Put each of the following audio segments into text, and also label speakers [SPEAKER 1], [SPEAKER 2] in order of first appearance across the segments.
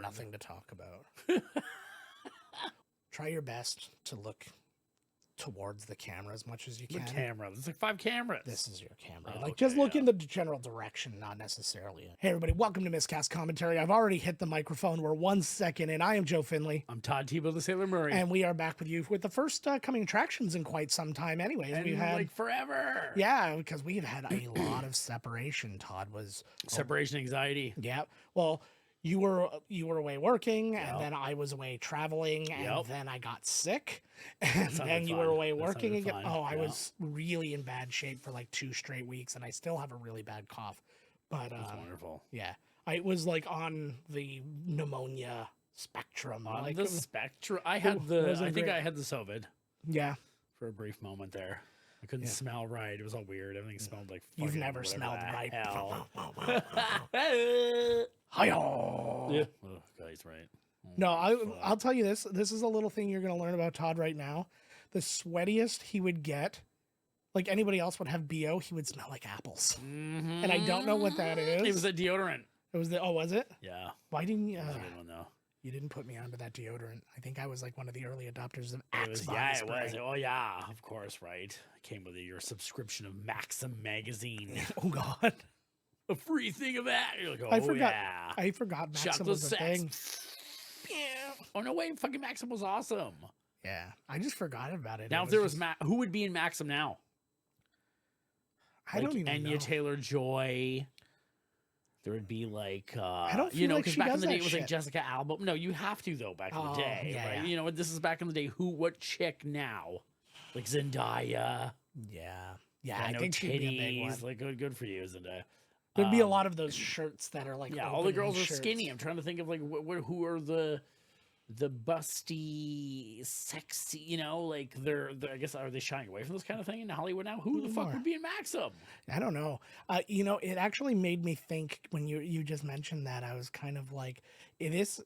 [SPEAKER 1] nothing to talk about. Try your best to look towards the camera as much as you can.
[SPEAKER 2] The camera. There's like 5 cameras.
[SPEAKER 1] This is your camera.
[SPEAKER 2] Oh,
[SPEAKER 1] like,
[SPEAKER 2] okay,
[SPEAKER 1] just look in the general direction, not necessarily. Hey, everybody, welcome to Miscast Commentary. I've already hit the microphone. We're 1 second in. I am Joe Finley.
[SPEAKER 2] I'm Todd Tebow, the Sailor Murray.
[SPEAKER 1] And we are back with you with the first coming attractions in quite some time anyways.
[SPEAKER 2] And
[SPEAKER 1] We've had,
[SPEAKER 2] like forever.
[SPEAKER 1] yeah, because we've had a lot of separation. Todd was...
[SPEAKER 2] Separation anxiety.
[SPEAKER 1] Yeah. Well... You were away working, and then I was away traveling, and then I got sick, and then you were away working again. Oh, I was really in bad shape for like 2 straight weeks, and I still have a really bad cough. But
[SPEAKER 2] That's wonderful.
[SPEAKER 1] Yeah, I was like on the pneumonia spectrum.
[SPEAKER 2] On
[SPEAKER 1] like,
[SPEAKER 2] the spectrum, I had I think I had the COVID.
[SPEAKER 1] Yeah,
[SPEAKER 2] for a brief moment there. I couldn't smell right. It was all weird. Everything smelled like
[SPEAKER 1] you've never smelled right.
[SPEAKER 2] Hell.
[SPEAKER 1] Hi-yo.
[SPEAKER 2] Yeah. Oh, guys, right. Oh,
[SPEAKER 1] no, I'll tell you this. This is a little thing you're going to learn about Todd right now. The sweatiest he would get, like anybody else would have BO, he would smell like apples.
[SPEAKER 2] Mm-hmm.
[SPEAKER 1] And I don't know what that is.
[SPEAKER 2] It was a deodorant.
[SPEAKER 1] It was was it?
[SPEAKER 2] Yeah.
[SPEAKER 1] Why didn't you?
[SPEAKER 2] That was a good one, though.
[SPEAKER 1] You didn't put me onto that deodorant. I think I was like one of the early adopters of
[SPEAKER 2] It
[SPEAKER 1] Axe
[SPEAKER 2] was,
[SPEAKER 1] body
[SPEAKER 2] it
[SPEAKER 1] spray.
[SPEAKER 2] was. Oh, yeah. Of course, right. It came with your subscription of Maxim Magazine.
[SPEAKER 1] Oh, God.
[SPEAKER 2] A free thing of that. You're like, oh,
[SPEAKER 1] I forgot.
[SPEAKER 2] yeah.
[SPEAKER 1] I forgot Maxim
[SPEAKER 2] Chocolate
[SPEAKER 1] was a
[SPEAKER 2] sex.
[SPEAKER 1] thing.
[SPEAKER 2] Yeah. Oh, no way. Fucking Maxim was awesome.
[SPEAKER 1] Yeah. I just forgot about it.
[SPEAKER 2] Now, if there was who would be in Maxim now?
[SPEAKER 1] I don't even
[SPEAKER 2] Anya
[SPEAKER 1] know.
[SPEAKER 2] Taylor-Joy. There would be like,
[SPEAKER 1] I don't feel like
[SPEAKER 2] because
[SPEAKER 1] she
[SPEAKER 2] back in
[SPEAKER 1] does
[SPEAKER 2] the day
[SPEAKER 1] that
[SPEAKER 2] it was
[SPEAKER 1] shit.
[SPEAKER 2] like Jessica Alba. No, you have to though. Back in the day,
[SPEAKER 1] yeah,
[SPEAKER 2] right?
[SPEAKER 1] yeah.
[SPEAKER 2] You know, this is back in the day. What chick now? Like Zendaya.
[SPEAKER 1] Yeah. Yeah,
[SPEAKER 2] I
[SPEAKER 1] I
[SPEAKER 2] know
[SPEAKER 1] think she'd be a big one.
[SPEAKER 2] titties. Like good for you, Zendaya.
[SPEAKER 1] There'd be a lot of those shirts that are like
[SPEAKER 2] all the girls are
[SPEAKER 1] shirts.
[SPEAKER 2] skinny. I'm trying to think of like who are the busty, sexy. You know, like they're I guess are they shying away from this kind of thing in Hollywood now? Who the fuck would be in Maxim?
[SPEAKER 1] I don't know. You know, it actually made me think when you just mentioned that. I was kind of like, this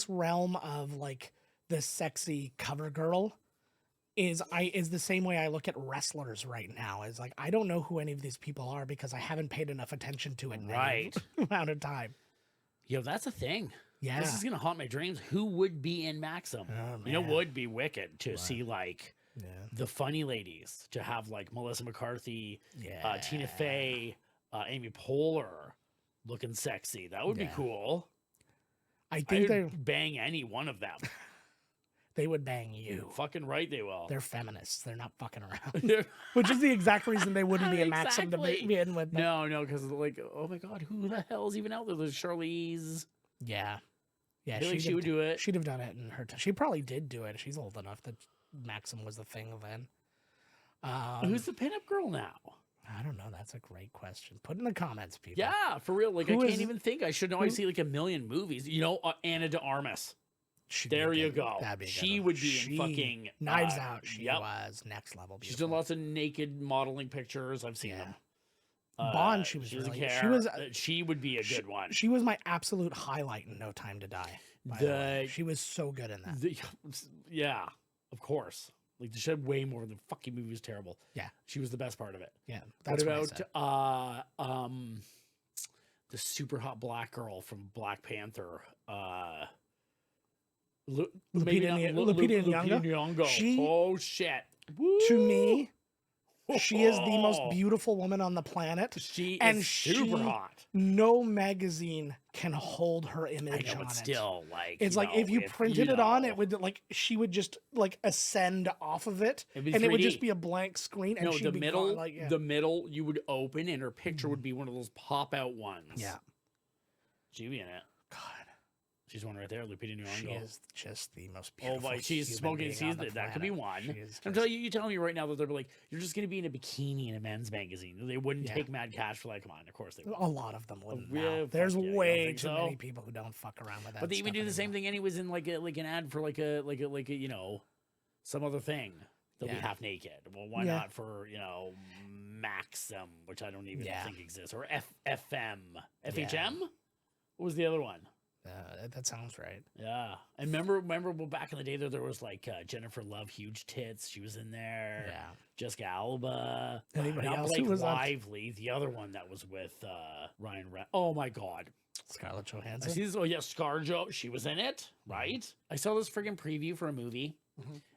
[SPEAKER 1] realm of like the sexy cover girl is the same way I look at wrestlers right now. Is like I don't know who any of these people are because I haven't paid enough attention to it in any amount of time.
[SPEAKER 2] Yo, that's a thing.
[SPEAKER 1] Yeah,
[SPEAKER 2] this is gonna haunt my dreams. Who would be in Maxim?
[SPEAKER 1] Oh,
[SPEAKER 2] you know, would be wicked to see like
[SPEAKER 1] yeah.
[SPEAKER 2] the funny ladies, to have like Melissa McCarthy, Tina Fey, Amy Poehler looking sexy. That would be cool.
[SPEAKER 1] I think they
[SPEAKER 2] bang any one of them.
[SPEAKER 1] They would bang you.
[SPEAKER 2] Fucking right, they will.
[SPEAKER 1] They're feminists. They're not fucking around. Which is the exact reason they wouldn't be in Maxim to begin with.
[SPEAKER 2] No, because like, oh my god, who the hell is even out there? There's Charlize.
[SPEAKER 1] Yeah.
[SPEAKER 2] I feel like she would do it.
[SPEAKER 1] She'd have done it in her time. She probably did do it. She's old enough that Maxim was the thing then.
[SPEAKER 2] Who's the pinup girl now?
[SPEAKER 1] I don't know. That's a great question. Put in the comments, people.
[SPEAKER 2] Yeah, for real. Like, I can't even think. I should know. I see like a million movies. You know, Anna de Armas. There you go. She would be in fucking
[SPEAKER 1] Knives Out. She was next level. Beautiful.
[SPEAKER 2] She's done lots of naked modeling pictures. I've seen them.
[SPEAKER 1] Bond. She was really.
[SPEAKER 2] She would be a good one.
[SPEAKER 1] She was my absolute highlight in No Time to Die. She was so good in that.
[SPEAKER 2] Yeah, of course. Like she had way more than fucking movie was terrible.
[SPEAKER 1] Yeah,
[SPEAKER 2] she was the best part of it.
[SPEAKER 1] Yeah.
[SPEAKER 2] That's what about the super hot black girl from Black Panther?
[SPEAKER 1] Lupita Nyong'o.
[SPEAKER 2] Oh shit!
[SPEAKER 1] To me, she is the most beautiful woman on the planet.
[SPEAKER 2] She is super hot.
[SPEAKER 1] No magazine can hold her image on it.
[SPEAKER 2] Still, like
[SPEAKER 1] it's like if you printed it on, it would like she would just like ascend off of it, and it would just be a blank screen. And
[SPEAKER 2] the middle, the middle, you would open, and her picture would be one of those pop out ones.
[SPEAKER 1] Yeah,
[SPEAKER 2] she'd be in it.
[SPEAKER 1] God.
[SPEAKER 2] She's one right there, Lupita Nyong'o.
[SPEAKER 1] She is just the most beautiful.
[SPEAKER 2] Oh, my, she's smoking season. That could be one. I'm telling you, telling me right now that they're like, you're just going to be in a bikini in a men's magazine. They wouldn't take mad cash for that. Come on, of course they would.
[SPEAKER 1] A lot of them wouldn't. There's way too many people who don't fuck around with that.
[SPEAKER 2] But they even do the same thing anyways in like an ad for like a you know, some other thing. They'll be half naked. Well, why not for, you know, Maxim, which I don't even think exists, or FHM. What was the other one?
[SPEAKER 1] That sounds right.
[SPEAKER 2] Yeah, and remember, well, back in the day, there was like Jennifer Love, huge tits. She was in there.
[SPEAKER 1] Yeah,
[SPEAKER 2] Jessica Alba.
[SPEAKER 1] Anybody else
[SPEAKER 2] Blake
[SPEAKER 1] who was
[SPEAKER 2] Lively, the other one that was with Ryan. Oh my God,
[SPEAKER 1] Scarlett
[SPEAKER 2] I
[SPEAKER 1] Johansson.
[SPEAKER 2] see this. Oh yeah, ScarJo. She was in it, right? I saw this friggin' preview for a movie,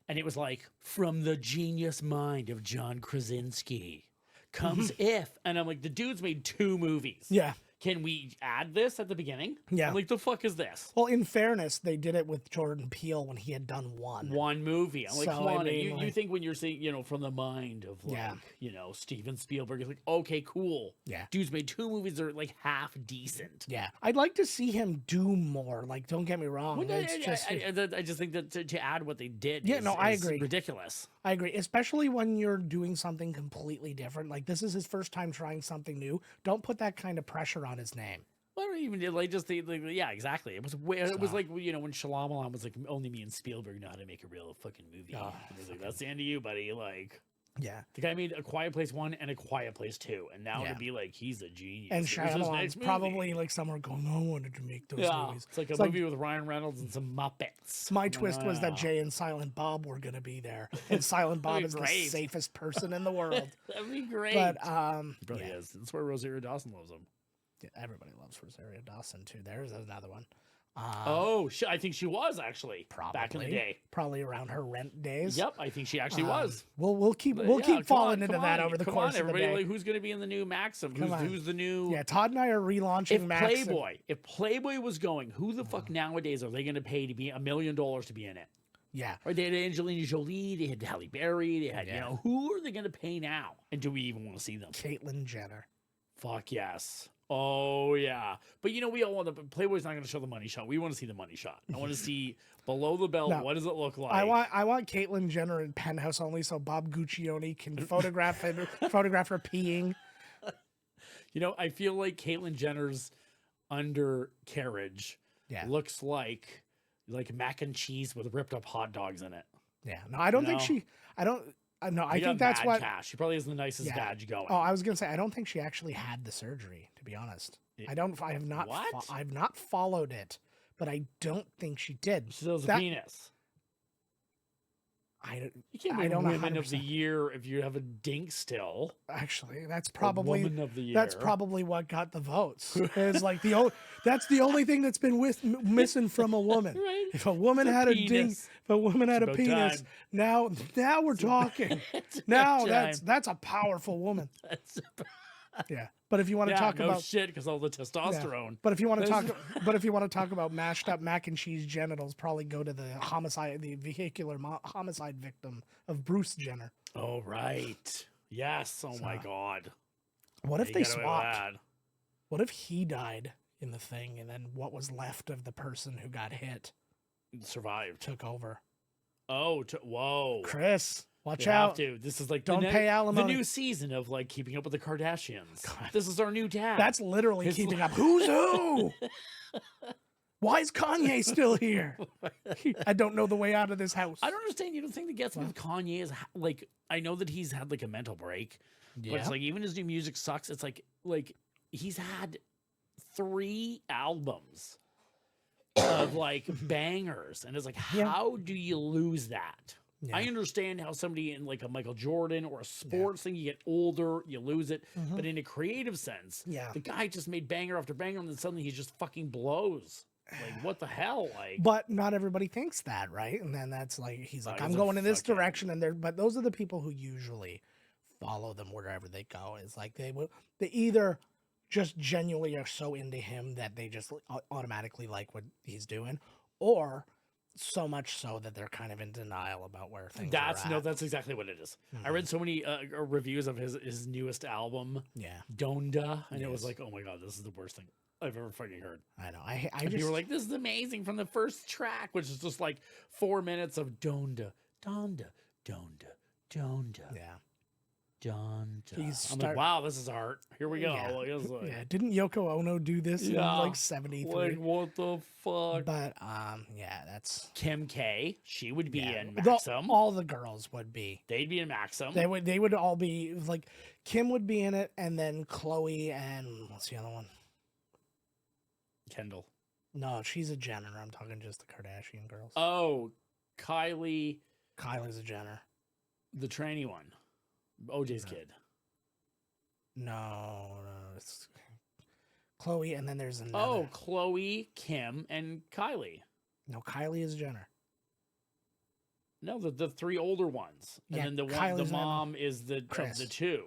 [SPEAKER 2] and it was like from the genius mind of John Krasinski comes If, and I'm like, the dude's made 2 movies.
[SPEAKER 1] Yeah.
[SPEAKER 2] Can we add this at the beginning?
[SPEAKER 1] Yeah.
[SPEAKER 2] I'm like, the fuck is this?
[SPEAKER 1] Well, in fairness, they did it with Jordan Peele when he had done one.
[SPEAKER 2] One movie. I'm like,
[SPEAKER 1] So,
[SPEAKER 2] come
[SPEAKER 1] I
[SPEAKER 2] on.
[SPEAKER 1] mean,
[SPEAKER 2] you
[SPEAKER 1] like-
[SPEAKER 2] think when you're saying, you know, from the mind of like,
[SPEAKER 1] Yeah.
[SPEAKER 2] you know, Steven Spielberg, it's like, okay, cool.
[SPEAKER 1] Yeah.
[SPEAKER 2] Dude's made 2 movies that are like half decent.
[SPEAKER 1] Yeah. I'd like to see him do more. Like, don't get me wrong.
[SPEAKER 2] Well,
[SPEAKER 1] It's just,
[SPEAKER 2] I just think that to add what they did
[SPEAKER 1] Yeah, no, I
[SPEAKER 2] is
[SPEAKER 1] agree.
[SPEAKER 2] ridiculous.
[SPEAKER 1] I agree. Especially when you're doing something completely different. Like, this is his first time trying something new. Don't put that kind of pressure on his name.
[SPEAKER 2] Well, I don't even did like just the like, yeah, exactly. It was it was
[SPEAKER 1] So-
[SPEAKER 2] like, you know, when Shyamalan was like, only me and Spielberg know how to make a real fucking movie.
[SPEAKER 1] Oh,
[SPEAKER 2] And he's like, that's the end of you, buddy. Like,
[SPEAKER 1] Yeah.
[SPEAKER 2] the guy made A Quiet Place 1 and A Quiet Place 2, and now
[SPEAKER 1] Yeah.
[SPEAKER 2] to be like, he's a genius.
[SPEAKER 1] And
[SPEAKER 2] Here's his
[SPEAKER 1] Shyamalan's
[SPEAKER 2] next movie.
[SPEAKER 1] probably like somewhere going, I wanted to make those
[SPEAKER 2] yeah,
[SPEAKER 1] movies.
[SPEAKER 2] it's like a
[SPEAKER 1] It's like-
[SPEAKER 2] movie with Ryan Reynolds and some Muppets.
[SPEAKER 1] My
[SPEAKER 2] I'm like,
[SPEAKER 1] twist was that
[SPEAKER 2] "Ah."
[SPEAKER 1] Jay and Silent Bob were going to be there. And Silent Bob
[SPEAKER 2] be
[SPEAKER 1] is the
[SPEAKER 2] great.
[SPEAKER 1] safest person in the world.
[SPEAKER 2] That'd be great.
[SPEAKER 1] But,
[SPEAKER 2] He probably
[SPEAKER 1] yeah.
[SPEAKER 2] is. That's why Rosario Dawson loves him.
[SPEAKER 1] Yeah, everybody loves Rosario Dawson too. There's another one.
[SPEAKER 2] Oh, I think she was actually
[SPEAKER 1] Probably
[SPEAKER 2] back in the day.
[SPEAKER 1] Probably around her rent days.
[SPEAKER 2] Yep, I think she actually was.
[SPEAKER 1] We'll keep
[SPEAKER 2] But
[SPEAKER 1] we'll
[SPEAKER 2] yeah,
[SPEAKER 1] keep
[SPEAKER 2] come
[SPEAKER 1] falling
[SPEAKER 2] on,
[SPEAKER 1] into
[SPEAKER 2] come
[SPEAKER 1] that
[SPEAKER 2] on,
[SPEAKER 1] over the
[SPEAKER 2] come
[SPEAKER 1] course
[SPEAKER 2] on,
[SPEAKER 1] of the
[SPEAKER 2] everybody.
[SPEAKER 1] day.
[SPEAKER 2] Like, who's going to be in the new Maxim?
[SPEAKER 1] Come on.
[SPEAKER 2] Who's the new?
[SPEAKER 1] Yeah, Todd and I are relaunching
[SPEAKER 2] If
[SPEAKER 1] Maxim.
[SPEAKER 2] Playboy was going, who the fuck nowadays are they going to pay to be $1 million to be in it?
[SPEAKER 1] Yeah.
[SPEAKER 2] Right? They had Angelina Jolie, they had Halle Berry, they had, you
[SPEAKER 1] Yeah.
[SPEAKER 2] know, who are they going to pay now? And do we even want to see them?
[SPEAKER 1] Caitlyn Jenner.
[SPEAKER 2] Fuck yes. Oh yeah. But you know, we all want the Playboy's not going to show the money shot. We want to see the money shot. I want to see below the belt.
[SPEAKER 1] No.
[SPEAKER 2] What does it look like?
[SPEAKER 1] I want Caitlyn Jenner in penthouse only so Bob Guccione can photograph her peeing.
[SPEAKER 2] You know, I feel like Caitlyn Jenner's undercarriage
[SPEAKER 1] Yeah.
[SPEAKER 2] looks like mac and cheese with ripped up hot dogs in it.
[SPEAKER 1] Yeah. No, I don't think
[SPEAKER 2] No.
[SPEAKER 1] she I don't no, I
[SPEAKER 2] She got
[SPEAKER 1] think that's
[SPEAKER 2] mad
[SPEAKER 1] what
[SPEAKER 2] cash. She probably has the nicest
[SPEAKER 1] Yeah.
[SPEAKER 2] badge going.
[SPEAKER 1] Oh, I was gonna say I don't think she actually had the surgery, to be honest. I have not
[SPEAKER 2] What?
[SPEAKER 1] I've not followed it, but I don't think she did.
[SPEAKER 2] She still has a
[SPEAKER 1] that-
[SPEAKER 2] penis.
[SPEAKER 1] I
[SPEAKER 2] You can't
[SPEAKER 1] I
[SPEAKER 2] be
[SPEAKER 1] don't know
[SPEAKER 2] women of the
[SPEAKER 1] 100%.
[SPEAKER 2] year if you have a dink still.
[SPEAKER 1] actually that's
[SPEAKER 2] Or
[SPEAKER 1] probably
[SPEAKER 2] woman of the year.
[SPEAKER 1] that's probably what got the votes. It's like that's the only thing that's been missing from a woman.
[SPEAKER 2] Right?
[SPEAKER 1] If a woman
[SPEAKER 2] It's a
[SPEAKER 1] had a ding,
[SPEAKER 2] penis.
[SPEAKER 1] if a woman had a
[SPEAKER 2] about
[SPEAKER 1] penis,
[SPEAKER 2] time.
[SPEAKER 1] now we're talking.
[SPEAKER 2] It's
[SPEAKER 1] Now
[SPEAKER 2] about
[SPEAKER 1] that's a powerful woman.
[SPEAKER 2] That's
[SPEAKER 1] Yeah. But if you want to talk
[SPEAKER 2] no
[SPEAKER 1] about
[SPEAKER 2] shit because all the testosterone.
[SPEAKER 1] But if you want to
[SPEAKER 2] There's-
[SPEAKER 1] talk about mashed up mac and cheese genitals, probably go to the vehicular homicide victim of Bruce Jenner.
[SPEAKER 2] Oh right. Yes. Oh my
[SPEAKER 1] So,
[SPEAKER 2] god.
[SPEAKER 1] What if
[SPEAKER 2] You
[SPEAKER 1] they
[SPEAKER 2] got away with
[SPEAKER 1] swapped?
[SPEAKER 2] that.
[SPEAKER 1] What if he died in the thing, and then what was left of the person who got hit
[SPEAKER 2] Survived.
[SPEAKER 1] took over?
[SPEAKER 2] Oh, whoa.
[SPEAKER 1] Chris, watch
[SPEAKER 2] You have
[SPEAKER 1] out!
[SPEAKER 2] to. This is like
[SPEAKER 1] Don't
[SPEAKER 2] the
[SPEAKER 1] pay
[SPEAKER 2] the
[SPEAKER 1] alimony.
[SPEAKER 2] new season of like Keeping Up with the Kardashians.
[SPEAKER 1] God.
[SPEAKER 2] This is our new dad.
[SPEAKER 1] That's literally
[SPEAKER 2] His
[SPEAKER 1] keeping
[SPEAKER 2] li-
[SPEAKER 1] up. Who's who? Why is Kanye still here? I don't know the way out of this house.
[SPEAKER 2] I don't understand. You don't think that gets me with Kanye is like I know that he's had like a mental break, but it's like even his new music sucks. It's like he's had 3 albums of like bangers, and it's like
[SPEAKER 1] Yeah.
[SPEAKER 2] how do you lose that?
[SPEAKER 1] Yeah.
[SPEAKER 2] I understand how somebody in like a Michael Jordan or a sports thing, you get older, you lose it, but in a creative sense,
[SPEAKER 1] Yeah.
[SPEAKER 2] the guy just made banger after banger, and then suddenly he just fucking blows. Like what the hell? Like
[SPEAKER 1] But not everybody thinks that, right? And then that's like he's like,
[SPEAKER 2] He's
[SPEAKER 1] I'm
[SPEAKER 2] a
[SPEAKER 1] going in this
[SPEAKER 2] fucking-
[SPEAKER 1] direction, and but those are the people who usually follow them wherever they go. It's like they either just genuinely are so into him that they just automatically like what he's doing, or so much so that they're kind of in denial about where things are at.
[SPEAKER 2] that's exactly what it is. I read so many reviews of his newest album,
[SPEAKER 1] Yeah,
[SPEAKER 2] Donda, and it was
[SPEAKER 1] Yes.
[SPEAKER 2] like, oh my god, this is the worst thing I've ever fucking heard.
[SPEAKER 1] I know. I
[SPEAKER 2] And
[SPEAKER 1] just
[SPEAKER 2] people were like, this is amazing from the first track, which is just like 4 minutes of Donda, Donda, Donda, Donda,
[SPEAKER 1] yeah.
[SPEAKER 2] Donda.
[SPEAKER 1] He's
[SPEAKER 2] I'm
[SPEAKER 1] start-
[SPEAKER 2] like, wow, this is art. Here we go.
[SPEAKER 1] Yeah.
[SPEAKER 2] Like, it's like,
[SPEAKER 1] Yeah, didn't Yoko Ono do this in
[SPEAKER 2] Yeah.
[SPEAKER 1] like 73?
[SPEAKER 2] like, what the fuck?
[SPEAKER 1] But yeah, that's
[SPEAKER 2] Kim K, she would be
[SPEAKER 1] yeah.
[SPEAKER 2] in
[SPEAKER 1] The-
[SPEAKER 2] Maxim.
[SPEAKER 1] all the girls would be.
[SPEAKER 2] They'd be in Maxim.
[SPEAKER 1] They would all be like Kim would be in it, and then Chloe and what's the other one?
[SPEAKER 2] Kendall.
[SPEAKER 1] No, she's a Jenner. I'm talking just the Kardashian girls.
[SPEAKER 2] Oh, Kylie,
[SPEAKER 1] Kylie's a Jenner.
[SPEAKER 2] the tranny one. OJ's
[SPEAKER 1] No.
[SPEAKER 2] kid.
[SPEAKER 1] No, it's Chloe, and then there's another.
[SPEAKER 2] Oh, Chloe, Kim, and Kylie.
[SPEAKER 1] No, Kylie is Jenner.
[SPEAKER 2] No, the three older ones.
[SPEAKER 1] Yeah,
[SPEAKER 2] And then the
[SPEAKER 1] Kylie's
[SPEAKER 2] mom is the
[SPEAKER 1] Chris.
[SPEAKER 2] of the two.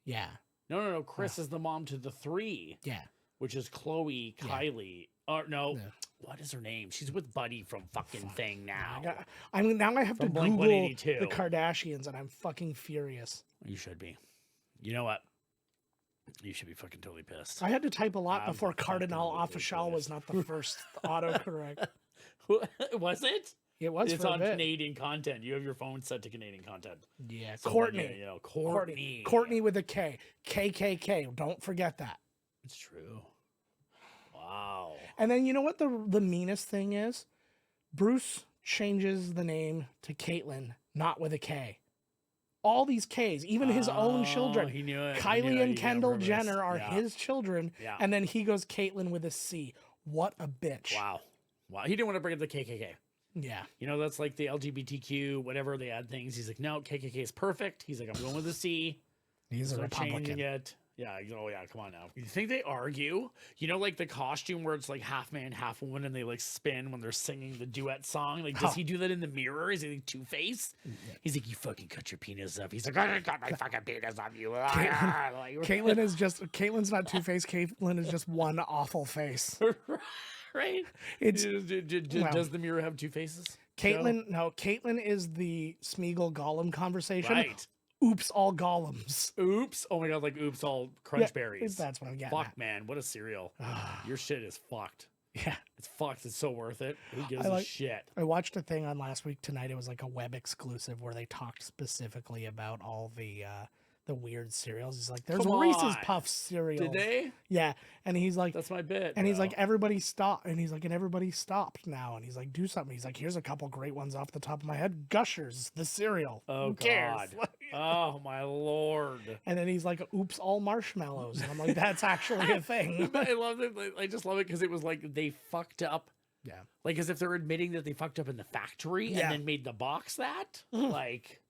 [SPEAKER 1] Yeah.
[SPEAKER 2] No. Chris is the mom to the three.
[SPEAKER 1] Yeah.
[SPEAKER 2] Which is Chloe, Kylie. Or no. What is her name? She's with Buddy from fucking Thing now.
[SPEAKER 1] Now I have to
[SPEAKER 2] From
[SPEAKER 1] Google
[SPEAKER 2] Blink-182.
[SPEAKER 1] the Kardashians, and I'm fucking furious.
[SPEAKER 2] You should be. You know what? You should be fucking totally pissed.
[SPEAKER 1] I had to type a lot
[SPEAKER 2] I'm
[SPEAKER 1] before Cardinal
[SPEAKER 2] fucking
[SPEAKER 1] Official was not the first autocorrect.
[SPEAKER 2] Was it?
[SPEAKER 1] It was.
[SPEAKER 2] It's
[SPEAKER 1] for a
[SPEAKER 2] on
[SPEAKER 1] bit.
[SPEAKER 2] Canadian content. You have your phone set to Canadian content.
[SPEAKER 1] Yeah,
[SPEAKER 2] So
[SPEAKER 1] Courtney.
[SPEAKER 2] then, you know, Courtney.
[SPEAKER 1] Courtney with a K. KKK. Don't forget that.
[SPEAKER 2] It's true. Wow.
[SPEAKER 1] And then you know what the meanest thing is? Bruce changes the name to Caitlyn, not with a K. All these Ks, even his own children.
[SPEAKER 2] He knew it.
[SPEAKER 1] Kylie and Kendall Jenner are
[SPEAKER 2] Yeah.
[SPEAKER 1] his children,
[SPEAKER 2] Yeah.
[SPEAKER 1] and then he goes Caitlyn with a C. What a bitch.
[SPEAKER 2] Wow. He didn't want to bring up the KKK.
[SPEAKER 1] Yeah.
[SPEAKER 2] You know, that's like the LGBTQ, whatever they add things. He's like, no, KKK is perfect. He's like, I'm going with a C.
[SPEAKER 1] He's a
[SPEAKER 2] So
[SPEAKER 1] Republican.
[SPEAKER 2] changing it. Yeah. Oh, yeah. Come on now. You think they argue? You know, like the costume where it's like half man, half woman, and they like spin when they're singing the duet song. Like, does he do that in the mirror? Is he like Two-Face? Yeah. He's like, you fucking cut your penis up. He's like, I got my fucking penis up, you.
[SPEAKER 1] Caitlyn's not Two-Face. Caitlyn is just one awful face.
[SPEAKER 2] Right?
[SPEAKER 1] It's
[SPEAKER 2] does the mirror have two faces?
[SPEAKER 1] Caitlyn is the Smeagol Gollum conversation.
[SPEAKER 2] Right.
[SPEAKER 1] Oops, all Gollums.
[SPEAKER 2] Oops. Oh my god, like oops, all crunch berries.
[SPEAKER 1] That's what I'm getting
[SPEAKER 2] Fuck,
[SPEAKER 1] at.
[SPEAKER 2] man. What a cereal. Your shit is fucked.
[SPEAKER 1] Yeah.
[SPEAKER 2] It's fucked. It's so worth it. Who gives a shit?
[SPEAKER 1] I watched a thing on last week tonight. It was like a web exclusive where they talked specifically about all the weird cereals. He's like, there's Reese's Puffs cereal.
[SPEAKER 2] Did they?
[SPEAKER 1] Yeah. And he's like,
[SPEAKER 2] that's my bit.
[SPEAKER 1] And he's like, everybody stopped. And he's like, and everybody stopped now. And he's like, do something. He's like, here's a couple great ones off the top of my head. Gushers, the cereal.
[SPEAKER 2] Oh,
[SPEAKER 1] who cares?
[SPEAKER 2] God. Oh, my Lord.
[SPEAKER 1] And then he's like, oops, all marshmallows. And I'm like, that's actually a thing.
[SPEAKER 2] I love it. I just love it because it was like they fucked up.
[SPEAKER 1] Yeah.
[SPEAKER 2] Like as if they're admitting that they fucked up in the factory and then made the box that. Like,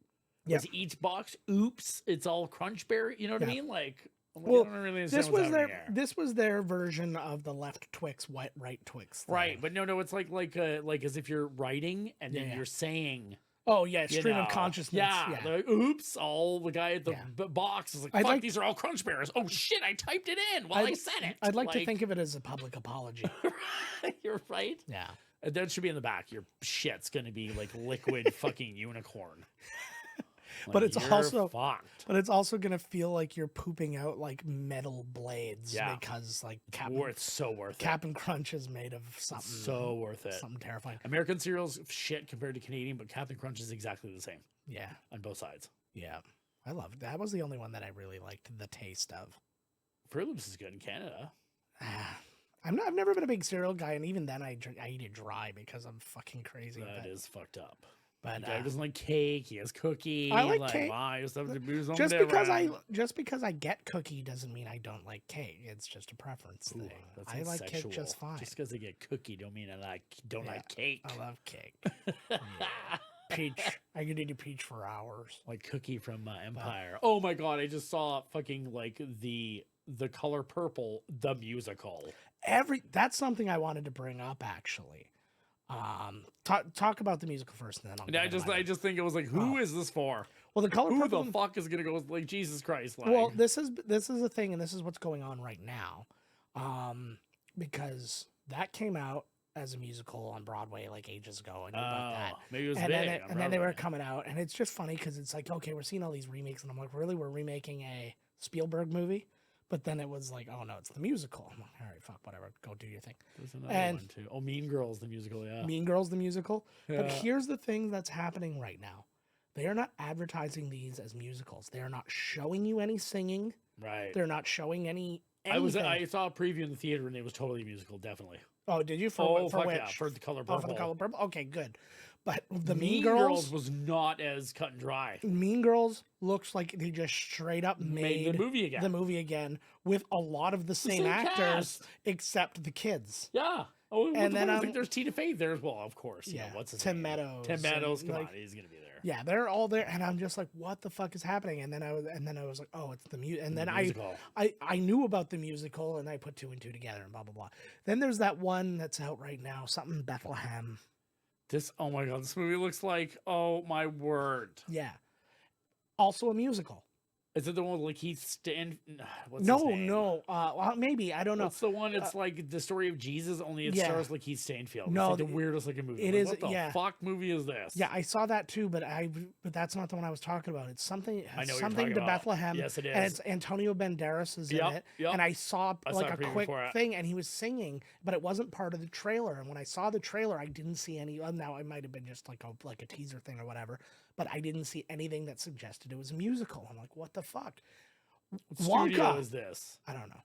[SPEAKER 2] was each box, oops, it's all crunch berry. You know what I mean? Like, well, I don't really understand
[SPEAKER 1] this was their version of the left Twix, right Twix thing.
[SPEAKER 2] Right, but no, it's like as if you're writing and then you're saying.
[SPEAKER 1] Oh yeah, stream of consciousness.
[SPEAKER 2] Yeah, like, oops! All the guy at the box is like, "Fuck, these are all crunch berries." Oh shit! I typed it in while I said it.
[SPEAKER 1] I'd like to think of it as a public apology.
[SPEAKER 2] You're right.
[SPEAKER 1] Yeah,
[SPEAKER 2] that should be in the back. Your shit's gonna be like liquid fucking unicorn. Like,
[SPEAKER 1] but it's also
[SPEAKER 2] fucked.
[SPEAKER 1] But it's also gonna feel like you're pooping out like metal blades because like
[SPEAKER 2] it's so worth it.
[SPEAKER 1] Cap'n Crunch is made of something
[SPEAKER 2] so worth it.
[SPEAKER 1] Something terrifying.
[SPEAKER 2] American cereals shit compared to Canadian, but Cap'n Crunch is exactly the same.
[SPEAKER 1] Yeah,
[SPEAKER 2] on both sides.
[SPEAKER 1] Yeah, I love it. That was the only one that I really liked the taste of.
[SPEAKER 2] Fruit Loops is good in Canada.
[SPEAKER 1] I've never been a big cereal guy, and even then I eat it dry because I'm fucking crazy.
[SPEAKER 2] That is fucked up.
[SPEAKER 1] But
[SPEAKER 2] he doesn't like cake. He has cookie.
[SPEAKER 1] I like cake. Just because I get cookie doesn't mean I don't like cake. It's just a preference thing. I like cake just fine.
[SPEAKER 2] Just because I get cookie don't mean I don't like cake.
[SPEAKER 1] I love cake. Peach. I could eat a peach for hours.
[SPEAKER 2] Like Cookie from Empire. Oh my god! I just saw fucking like the Color Purple, the musical.
[SPEAKER 1] That's something I wanted to bring up actually. Talk about the musical first, and then
[SPEAKER 2] I just think it was like, who is this for?
[SPEAKER 1] Well, the Color Purple.
[SPEAKER 2] Who the fuck is gonna go like Jesus Christ? Like,
[SPEAKER 1] well, this is a thing, and this is what's going on right now, because that came out as a musical on Broadway like ages ago. I knew about that.
[SPEAKER 2] Maybe it was
[SPEAKER 1] and then they were coming out, and it's just funny because it's like, okay, we're seeing all these remakes, and I'm like, really, we're remaking a Spielberg movie? But then it was like, oh no, it's the musical. I'm like, all right, fuck, whatever, go do your thing.
[SPEAKER 2] There's another one too. Oh, Mean Girls, the musical, yeah.
[SPEAKER 1] Mean Girls, the musical. Yeah. But here's the thing that's happening right now. They are not advertising these as musicals. They are not showing you any singing.
[SPEAKER 2] Right.
[SPEAKER 1] They're not showing anything.
[SPEAKER 2] I saw a preview in the theater and it was totally musical, definitely.
[SPEAKER 1] Oh, did you? For which?
[SPEAKER 2] Yeah, for the Color Purple.
[SPEAKER 1] Oh, for the Color Purple. Okay, good. But the
[SPEAKER 2] Mean Girls was not as cut and dry.
[SPEAKER 1] Mean Girls looks like they just straight up made
[SPEAKER 2] the movie again
[SPEAKER 1] with a lot of the same actors cast. Except the kids.
[SPEAKER 2] Yeah. Oh, and then I think there's Tina Fey there as well, of course.
[SPEAKER 1] Yeah.
[SPEAKER 2] What's his
[SPEAKER 1] Tim
[SPEAKER 2] name?
[SPEAKER 1] Meadows.
[SPEAKER 2] Tim Meadows. Come on, he's gonna be there.
[SPEAKER 1] Yeah, they're all there, and I'm just like, what the fuck is happening? And then I was like, oh, it's the music. And then I knew about the musical, and I put two and two together, and blah blah blah. Then there's that one that's out right now, something Bethlehem.
[SPEAKER 2] Oh my god, this movie looks like, oh my word.
[SPEAKER 1] Yeah, also a musical.
[SPEAKER 2] Is it the one with Lakeith Stanfield?
[SPEAKER 1] No. Well, maybe, I don't know.
[SPEAKER 2] What's the one? It's like the story of Jesus, only it stars Lakeith Stanfield.
[SPEAKER 1] No,
[SPEAKER 2] it's like the weirdest looking movie.
[SPEAKER 1] It is.
[SPEAKER 2] What the fuck movie is this?
[SPEAKER 1] Yeah, I saw that too, but that's not the one I was talking about. It's something.
[SPEAKER 2] I know
[SPEAKER 1] something to Bethlehem.
[SPEAKER 2] Yes, it is.
[SPEAKER 1] And it's Antonio Banderas is in it.
[SPEAKER 2] Yep.
[SPEAKER 1] And I saw like a quick
[SPEAKER 2] for it.
[SPEAKER 1] thing, and he was singing, but it wasn't part of the trailer. And when I saw the trailer, I didn't see any. Now it might have been just like a teaser thing or whatever, but I didn't see anything that suggested it was a musical. I'm like, what the fuck?
[SPEAKER 2] What studio is this?
[SPEAKER 1] I don't know.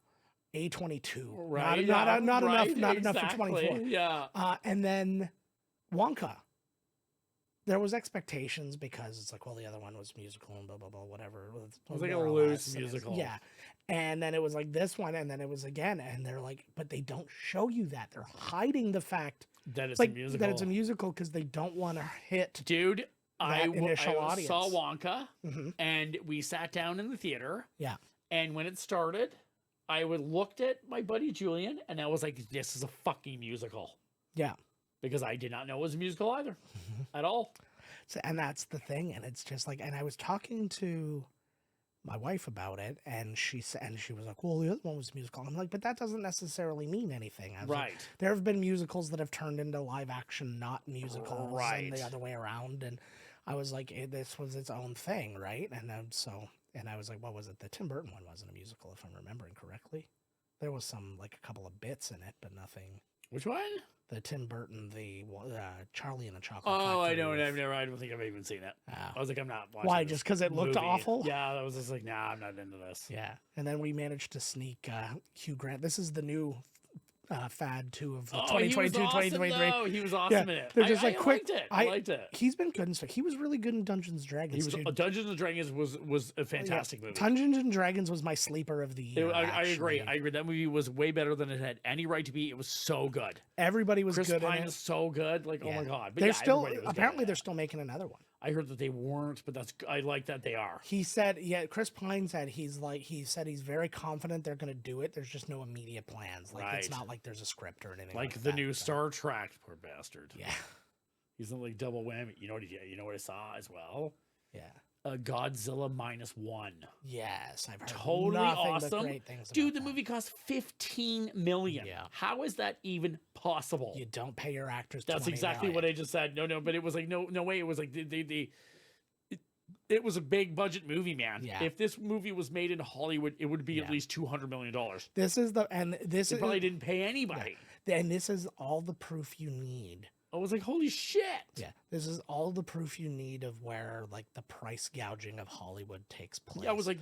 [SPEAKER 1] A22.
[SPEAKER 2] Right.
[SPEAKER 1] Not
[SPEAKER 2] right,
[SPEAKER 1] enough for 24.
[SPEAKER 2] Yeah.
[SPEAKER 1] And then Wonka. There was expectations because it's like, well, the other one was musical and blah blah blah, whatever.
[SPEAKER 2] It was like a loose musical.
[SPEAKER 1] Yeah. And then it was like this one, and then it was again, and they're like, but they don't show you that. They're hiding the fact
[SPEAKER 2] that it's a musical.
[SPEAKER 1] That it's a musical because they don't want to hit.
[SPEAKER 2] Dude, I
[SPEAKER 1] audience.
[SPEAKER 2] saw Wonka, and we sat down in the theater.
[SPEAKER 1] Yeah.
[SPEAKER 2] And when it started, I looked at my buddy Julian, and I was like, this is a fucking musical.
[SPEAKER 1] Yeah.
[SPEAKER 2] Because I did not know it was a musical either at all.
[SPEAKER 1] So, and that's the thing. And it's just like, and I was talking to my wife about it, and she was like, well, the other one was a musical. I'm like, but that doesn't necessarily mean anything.
[SPEAKER 2] Right.
[SPEAKER 1] Like, there have been musicals that have turned into live action, not musicals,
[SPEAKER 2] right,
[SPEAKER 1] and the other way around. And I was like, this was its own thing, right? And and I was like, what was it? The Tim Burton one wasn't a musical, if I'm remembering correctly. There was like a couple of bits in it, but nothing.
[SPEAKER 2] Which one?
[SPEAKER 1] The Tim Burton, the Charlie and the Chocolate
[SPEAKER 2] Factory.
[SPEAKER 1] Oh,
[SPEAKER 2] I don't. I don't think I've even seen it. I was like, I'm not watching.
[SPEAKER 1] Why? Just because it looked awful?
[SPEAKER 2] Yeah, I was just like, nah, I'm not into this.
[SPEAKER 1] Yeah, and then we managed to sneak Hugh Grant. This is the new fad too of 2022, 2023.
[SPEAKER 2] He was awesome in it.
[SPEAKER 1] They're just
[SPEAKER 2] I liked it.
[SPEAKER 1] He's been good in stuff. He was really good in Dungeons and Dragons.
[SPEAKER 2] Dungeons and Dragons was a fantastic movie.
[SPEAKER 1] Dungeons and Dragons was my sleeper of the year.
[SPEAKER 2] I agree. That movie was way better than it had any right to be. It was so good.
[SPEAKER 1] Everybody was
[SPEAKER 2] Chris
[SPEAKER 1] good
[SPEAKER 2] Pine
[SPEAKER 1] in it.
[SPEAKER 2] is so good. Like, oh my god. But
[SPEAKER 1] they're still they're still making another one.
[SPEAKER 2] I heard that they weren't, but I like that they are.
[SPEAKER 1] He said, Chris Pine said he's very confident they're going to do it. There's just no immediate plans. Like it's not like there's a script or anything.
[SPEAKER 2] Like the new Star Trek, poor bastard.
[SPEAKER 1] Yeah,
[SPEAKER 2] he's in like double whammy. You know what I saw as well?
[SPEAKER 1] Yeah.
[SPEAKER 2] Godzilla Minus One.
[SPEAKER 1] Yes, I've heard
[SPEAKER 2] totally awesome.
[SPEAKER 1] Great things
[SPEAKER 2] Dude, the movie cost $15 million.
[SPEAKER 1] Yeah.
[SPEAKER 2] How is that even possible?
[SPEAKER 1] You don't pay your actors.
[SPEAKER 2] That's exactly what I just said. No, but it was like no way. It was like it was a big budget movie, man.
[SPEAKER 1] Yeah.
[SPEAKER 2] If this movie was made in Hollywood, it would be at least $200 million.
[SPEAKER 1] This
[SPEAKER 2] probably didn't pay anybody.
[SPEAKER 1] Yeah. And this is all the proof you need.
[SPEAKER 2] I was like, holy shit.
[SPEAKER 1] Yeah. This is all the proof you need of where like the price gouging of Hollywood takes place.
[SPEAKER 2] Yeah, I was like,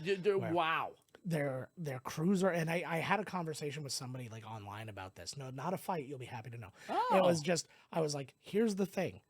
[SPEAKER 2] wow.
[SPEAKER 1] Their crews are, and I had a conversation with somebody like online about this. No, not a fight. You'll be happy to know.
[SPEAKER 2] Oh.
[SPEAKER 1] It was just, I was like, here's the thing.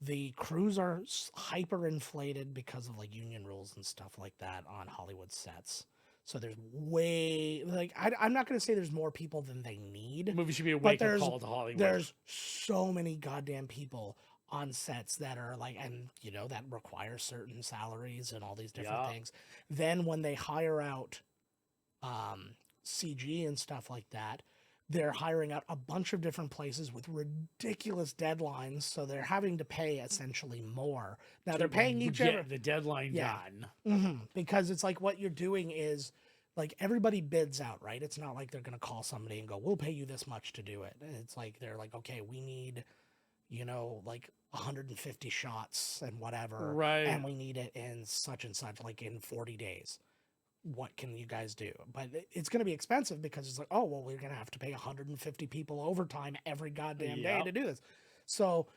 [SPEAKER 1] The crews are hyper inflated because of like union rules and stuff like that on Hollywood sets. So there's I'm not going to say there's more people than they need.
[SPEAKER 2] The movie should be a wake-up call to Hollywood.
[SPEAKER 1] There's so many goddamn people on sets that are like, and that require certain salaries and all these different things. Then when they hire out CG and stuff like that, they're hiring out a bunch of different places with ridiculous deadlines, so they're having to pay essentially more. Now they're paying each other
[SPEAKER 2] the deadline done.
[SPEAKER 1] Mm-hmm. Because it's like what you're doing is like everybody bids out, right? It's not like they're going to call somebody and go, we'll pay you this much to do it. It's like they're like, okay, we need like 150 shots and whatever,
[SPEAKER 2] right?
[SPEAKER 1] And we need it in such and such, like in 40 days. What can you guys do? But it's going to be expensive because it's like, oh, well, we're going to have to pay 150 people overtime every goddamn day to do this. So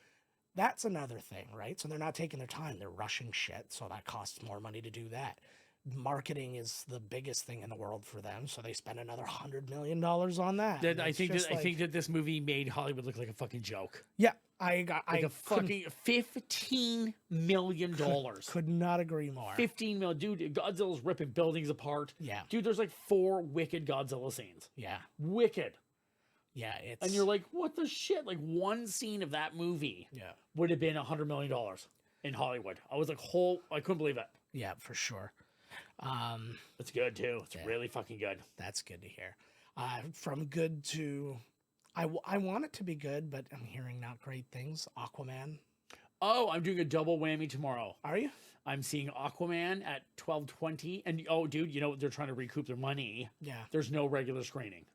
[SPEAKER 1] that's another thing, right? So they're not taking their time. They're rushing shit. So that costs more money to do that. Marketing is the biggest thing in the world for them. So they spend another $100 million on that.
[SPEAKER 2] I think that this movie made Hollywood look like a fucking joke.
[SPEAKER 1] Yeah.
[SPEAKER 2] A fucking $15 million.
[SPEAKER 1] Could not agree more.
[SPEAKER 2] 15 million. Dude, Godzilla's ripping buildings apart.
[SPEAKER 1] Yeah.
[SPEAKER 2] Dude, there's like 4 wicked Godzilla scenes.
[SPEAKER 1] Yeah.
[SPEAKER 2] Wicked.
[SPEAKER 1] Yeah.
[SPEAKER 2] And you're like, what the shit? Like one scene of that movie would have been $100 million in Hollywood. I was like, I couldn't believe it.
[SPEAKER 1] Yeah, for sure.
[SPEAKER 2] It's good too. It's
[SPEAKER 1] Yeah.
[SPEAKER 2] really fucking good.
[SPEAKER 1] That's good to hear. From good to, I want it to be good, but I'm hearing not great things. Aquaman.
[SPEAKER 2] Oh, I'm doing a double whammy tomorrow.
[SPEAKER 1] Are you?
[SPEAKER 2] I'm seeing Aquaman at 12:20, and oh, dude, you know they're trying to recoup their money.
[SPEAKER 1] Yeah.
[SPEAKER 2] There's no regular screening.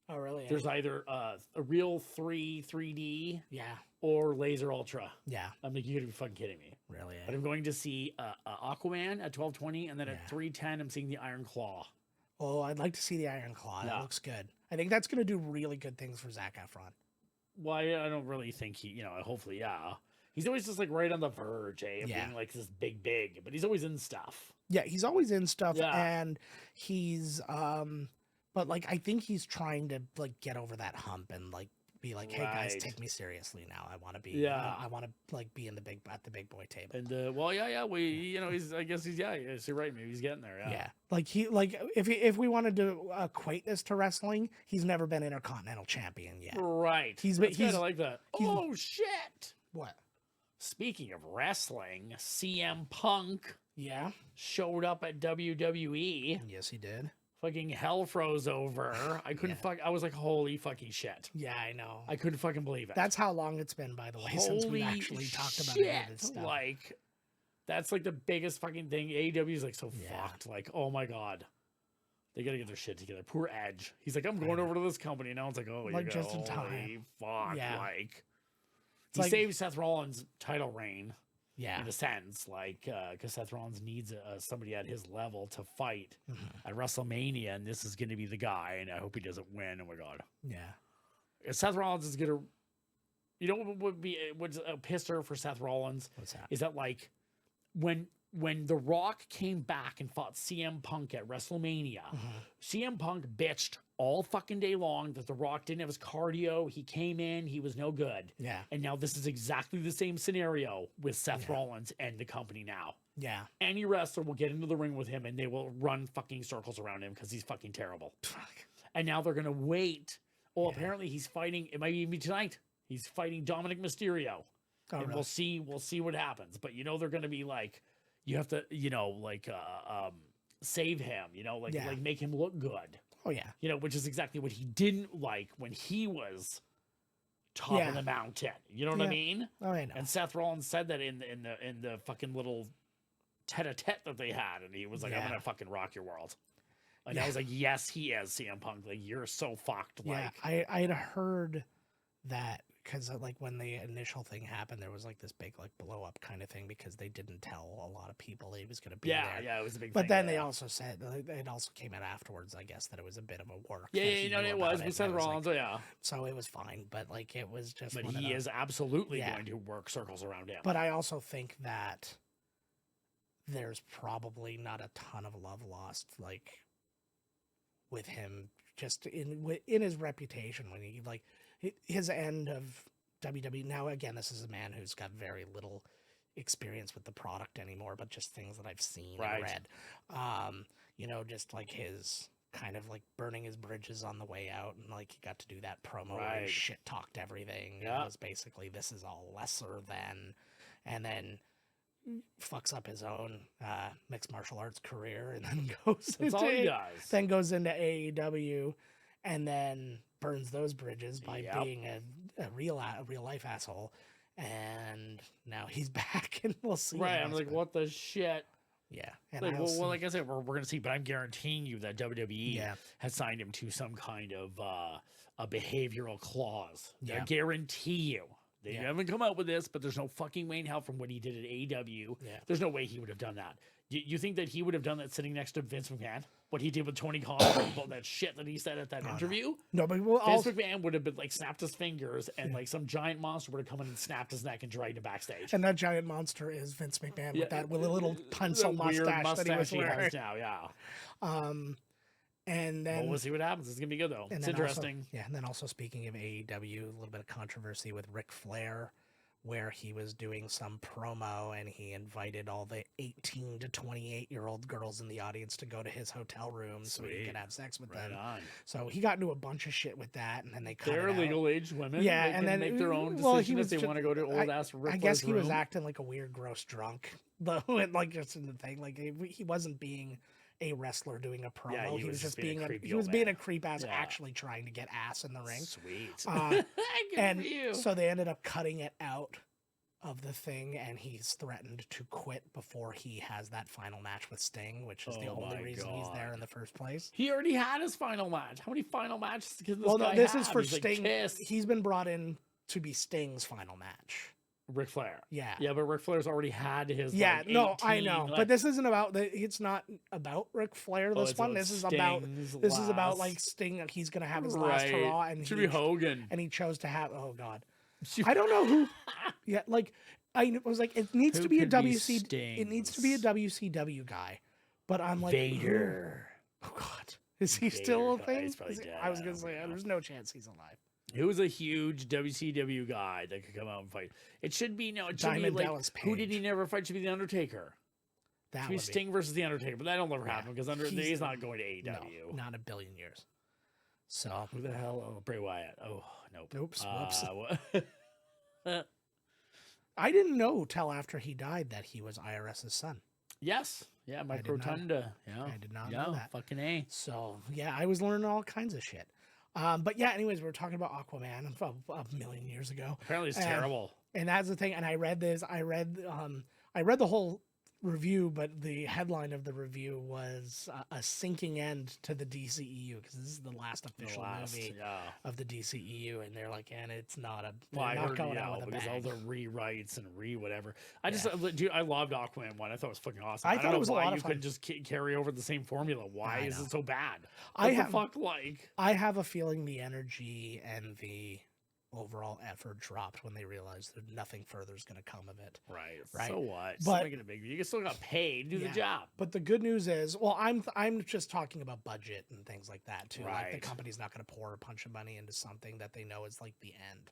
[SPEAKER 1] Oh, really?
[SPEAKER 2] There's either a real 3D
[SPEAKER 1] Yeah.
[SPEAKER 2] or laser ultra.
[SPEAKER 1] Yeah.
[SPEAKER 2] I'm like, you gotta be fucking kidding me.
[SPEAKER 1] Really?
[SPEAKER 2] But I'm going to see Aquaman at 12:20, and then
[SPEAKER 1] Yeah.
[SPEAKER 2] at 3:10, I'm seeing the Iron Claw.
[SPEAKER 1] Oh, I'd like to see the Iron Claw. That
[SPEAKER 2] Yeah.
[SPEAKER 1] looks good. I think that's going to do really good things for Zac Efron.
[SPEAKER 2] Why? I don't really think he, hopefully, yeah. He's always just like right on the verge, of
[SPEAKER 1] Yeah.
[SPEAKER 2] being like this big, but he's always in stuff.
[SPEAKER 1] Yeah, he's always in stuff,
[SPEAKER 2] Yeah.
[SPEAKER 1] and he's but like I think he's trying to like get over that hump and like be like, hey guys,
[SPEAKER 2] Right.
[SPEAKER 1] take me seriously now. I want to be,
[SPEAKER 2] Yeah.
[SPEAKER 1] I want to like be in the big boy table.
[SPEAKER 2] And he's yes, you're right. Maybe he's getting there. Yeah.
[SPEAKER 1] Yeah, like if we wanted to equate this to wrestling, he's never been Intercontinental Champion yet.
[SPEAKER 2] Right.
[SPEAKER 1] He's
[SPEAKER 2] That's
[SPEAKER 1] he's
[SPEAKER 2] kinda like that.
[SPEAKER 1] he's-
[SPEAKER 2] Oh shit!
[SPEAKER 1] What?
[SPEAKER 2] Speaking of wrestling, CM Punk
[SPEAKER 1] Yeah.
[SPEAKER 2] showed up at WWE.
[SPEAKER 1] Yes, he did.
[SPEAKER 2] Fucking hell froze over. I couldn't I was like, holy fucking shit.
[SPEAKER 1] Yeah, I know.
[SPEAKER 2] I couldn't fucking believe it.
[SPEAKER 1] That's how long it's been, by the way, since we've actually talked about any of this stuff.
[SPEAKER 2] Like, that's like the biggest fucking thing. AEW is like so
[SPEAKER 1] Yeah.
[SPEAKER 2] fucked. Like, oh my god, they gotta get their shit together. Poor Edge. He's like, I'm going over to this company now. It's like, oh,
[SPEAKER 1] Like,
[SPEAKER 2] you
[SPEAKER 1] just in
[SPEAKER 2] holy
[SPEAKER 1] time.
[SPEAKER 2] fuck.
[SPEAKER 1] Yeah.
[SPEAKER 2] Like,
[SPEAKER 1] It's
[SPEAKER 2] he
[SPEAKER 1] like-
[SPEAKER 2] saved Seth Rollins' title reign.
[SPEAKER 1] Yeah.
[SPEAKER 2] In a sense, like, because Seth Rollins needs somebody at his level to fight at WrestleMania, and this is going to be the guy, and I hope he doesn't win. Oh my god,
[SPEAKER 1] Yeah.
[SPEAKER 2] if Seth Rollins is going to, you know, what would be what's a pisser for Seth Rollins
[SPEAKER 1] What's that?
[SPEAKER 2] is that like when The Rock came back and fought CM Punk at WrestleMania, CM Punk bitched all fucking day long that The Rock didn't have his cardio. He came in, he was no good.
[SPEAKER 1] Yeah.
[SPEAKER 2] And now this is exactly the same scenario with Seth Rollins and the company now.
[SPEAKER 1] Yeah.
[SPEAKER 2] Any wrestler will get into the ring with him and they will run fucking circles around him because he's fucking terrible.
[SPEAKER 1] Fuck.
[SPEAKER 2] And now they're going to wait. Oh,
[SPEAKER 1] Yeah.
[SPEAKER 2] apparently he's fighting, it might even be tonight. He's fighting Dominic Mysterio.
[SPEAKER 1] Oh,
[SPEAKER 2] And
[SPEAKER 1] really?
[SPEAKER 2] we'll see what happens. But you know, they're going to be like, you have to, save him,
[SPEAKER 1] Yeah.
[SPEAKER 2] like make him look good.
[SPEAKER 1] Oh, yeah.
[SPEAKER 2] Which is exactly what he didn't like when he was top
[SPEAKER 1] Yeah.
[SPEAKER 2] of the mountain. You know what I
[SPEAKER 1] Yeah.
[SPEAKER 2] mean?
[SPEAKER 1] Oh, I know.
[SPEAKER 2] And Seth Rollins said that in the fucking little tete-a-tete that they had, and he was like, "I'm
[SPEAKER 1] Yeah.
[SPEAKER 2] gonna fucking rock your world." And
[SPEAKER 1] Yeah.
[SPEAKER 2] I was like, "Yes, he is, CM Punk. Like, you're so fucked."
[SPEAKER 1] Yeah.
[SPEAKER 2] Like,
[SPEAKER 1] I had heard that because like when the initial thing happened, there was like this big like blow up kind of thing because they didn't tell a lot of people he was going to be there.
[SPEAKER 2] yeah, it was a big.
[SPEAKER 1] But
[SPEAKER 2] thing,
[SPEAKER 1] then
[SPEAKER 2] yeah.
[SPEAKER 1] they also said it also came out afterwards, I guess, that it was a bit of a work.
[SPEAKER 2] Yeah,
[SPEAKER 1] that he
[SPEAKER 2] it
[SPEAKER 1] knew
[SPEAKER 2] was
[SPEAKER 1] about
[SPEAKER 2] with Seth
[SPEAKER 1] and it was, like-
[SPEAKER 2] Rollins. Yeah,
[SPEAKER 1] so it was fine, but like it was just.
[SPEAKER 2] but
[SPEAKER 1] one of
[SPEAKER 2] he
[SPEAKER 1] those-
[SPEAKER 2] is absolutely
[SPEAKER 1] Yeah.
[SPEAKER 2] going to work circles around him.
[SPEAKER 1] But I also think that there's probably not a ton of love lost, like with him, just in his reputation when he like his end of WWE. Now again, this is a man who's got very little experience with the product anymore, but just things that I've seen
[SPEAKER 2] Right.
[SPEAKER 1] and read. Just like his kind of like burning his bridges on the way out, and like he got to do that promo where he
[SPEAKER 2] Right.
[SPEAKER 1] shit talked everything.
[SPEAKER 2] Yeah.
[SPEAKER 1] It was basically this is all lesser than, and then fucks up his own mixed martial arts career, and then goes
[SPEAKER 2] That's all he
[SPEAKER 1] into
[SPEAKER 2] does.
[SPEAKER 1] then goes into AEW, and then burns those bridges by
[SPEAKER 2] Yep.
[SPEAKER 1] being a real life asshole. And now he's back, and we'll see.
[SPEAKER 2] Right,
[SPEAKER 1] I
[SPEAKER 2] I'm
[SPEAKER 1] guess,
[SPEAKER 2] like,
[SPEAKER 1] but-
[SPEAKER 2] what the shit?
[SPEAKER 1] Yeah, and
[SPEAKER 2] Like,
[SPEAKER 1] I
[SPEAKER 2] well,
[SPEAKER 1] also,
[SPEAKER 2] like I said, we're going to see, but I'm guaranteeing you that WWE
[SPEAKER 1] Yeah.
[SPEAKER 2] has signed him to some kind of a behavioral clause.
[SPEAKER 1] Yeah.
[SPEAKER 2] I guarantee you. They
[SPEAKER 1] Yeah.
[SPEAKER 2] haven't come out with this, but there's no fucking way in hell from what he did at AEW.
[SPEAKER 1] Yeah.
[SPEAKER 2] There's no way he would have done that. You think that he would have done that sitting next to Vince McMahon? What he did with Tony Khan, about that shit that he said at that
[SPEAKER 1] no.
[SPEAKER 2] interview?
[SPEAKER 1] no, but we'll
[SPEAKER 2] Vince
[SPEAKER 1] also,
[SPEAKER 2] McMahon would have been like snapped his fingers, and like some giant monster would have come in and snapped his neck and dragged him backstage.
[SPEAKER 1] and that giant monster is Vince McMahon
[SPEAKER 2] Yeah,
[SPEAKER 1] with that with a little pencil
[SPEAKER 2] the weird
[SPEAKER 1] mustache that he was
[SPEAKER 2] he
[SPEAKER 1] wearing.
[SPEAKER 2] has now, yeah.
[SPEAKER 1] And then
[SPEAKER 2] Well, we'll see what happens. It's gonna be good though.
[SPEAKER 1] And
[SPEAKER 2] It's
[SPEAKER 1] then
[SPEAKER 2] interesting.
[SPEAKER 1] and then also speaking of AEW, a little bit of controversy with Ric Flair, where he was doing some promo and he invited all the 18 to 28-year-old girls in the audience to go to his hotel room so he could have sex with them.
[SPEAKER 2] On.
[SPEAKER 1] So he got into a bunch of shit with that, and then they cut
[SPEAKER 2] They're
[SPEAKER 1] it out.
[SPEAKER 2] legal age women.
[SPEAKER 1] Yeah,
[SPEAKER 2] they
[SPEAKER 1] and
[SPEAKER 2] can
[SPEAKER 1] then
[SPEAKER 2] make their own decision if they want to go to old ass Ric Flair's
[SPEAKER 1] I guess he was
[SPEAKER 2] room.
[SPEAKER 1] acting like a weird, gross drunk, though. Like just in the thing, like he wasn't being a wrestler doing a promo.
[SPEAKER 2] Yeah,
[SPEAKER 1] he was just being a creep ass, actually trying to get ass in the ring.
[SPEAKER 2] Sweet.
[SPEAKER 1] And so they ended up cutting it out of the thing, and he's threatened to quit before he has that final match with Sting, which is the only reason he's there in the first place.
[SPEAKER 2] He already had his final match. How many final matches can this guy
[SPEAKER 1] no, this
[SPEAKER 2] have?
[SPEAKER 1] is for
[SPEAKER 2] He's
[SPEAKER 1] Sting.
[SPEAKER 2] Like,
[SPEAKER 1] he's been brought in to be Sting's final match.
[SPEAKER 2] Ric Flair.
[SPEAKER 1] Yeah.
[SPEAKER 2] Yeah, but Ric Flair's already had his.
[SPEAKER 1] Yeah,
[SPEAKER 2] like,
[SPEAKER 1] no,
[SPEAKER 2] 18,
[SPEAKER 1] I know,
[SPEAKER 2] like,
[SPEAKER 1] but this isn't about it's not about Ric Flair. This one, this is about like Sting. He's gonna have his last hurrah, and
[SPEAKER 2] should be Hogan,
[SPEAKER 1] and he chose to have. Oh God, I don't know who. Yeah, like I was like, it needs to be a WC. It needs to be a WCW guy, but I'm like
[SPEAKER 2] Vader.
[SPEAKER 1] Oh God, is he still a thing?
[SPEAKER 2] Dead,
[SPEAKER 1] I was gonna say there's no chance he's alive.
[SPEAKER 2] He was a huge WCW guy that could come out and fight. It should be no. It should
[SPEAKER 1] Diamond
[SPEAKER 2] be like
[SPEAKER 1] Dallas Page.
[SPEAKER 2] Who did he never fight? Should be the Undertaker.
[SPEAKER 1] That
[SPEAKER 2] should be Sting versus the Undertaker, but that'll never happen because he's not going to AEW.
[SPEAKER 1] No, not a billion years. So
[SPEAKER 2] who the hell? Oh, Bray Wyatt. Oh, nope.
[SPEAKER 1] Oops. Whoops. I didn't know till after he died that he was IRS's son.
[SPEAKER 2] Yes. Yeah, Mike Rotunda. Yeah.
[SPEAKER 1] I did not know that.
[SPEAKER 2] Fucking A.
[SPEAKER 1] So, yeah, I was learning all kinds of shit. But yeah, anyways, we were talking about Aquaman a million years ago.
[SPEAKER 2] Apparently it's terrible.
[SPEAKER 1] And that's the thing. And I read this. I read the whole review, but the headline of the review was a sinking end to the DCEU, because this is the last official movie of the DCEU, and they're like, and it's not a not going out with a bang.
[SPEAKER 2] All the rewrites and whatever. I loved Aquaman 1. I thought it was fucking awesome.
[SPEAKER 1] I thought it was a lot of fun.
[SPEAKER 2] You couldn't just carry over the same formula. Why is it so bad?
[SPEAKER 1] I have a feeling the energy and the overall effort dropped when they realized that nothing further is going to come of it.
[SPEAKER 2] Right. So what?
[SPEAKER 1] But
[SPEAKER 2] making a big. You still got paid. Do the job.
[SPEAKER 1] But the good news is, well, I'm just talking about budget and things like that too.
[SPEAKER 2] Right.
[SPEAKER 1] Like the company's not going to pour a bunch of money into something that they know is like the end.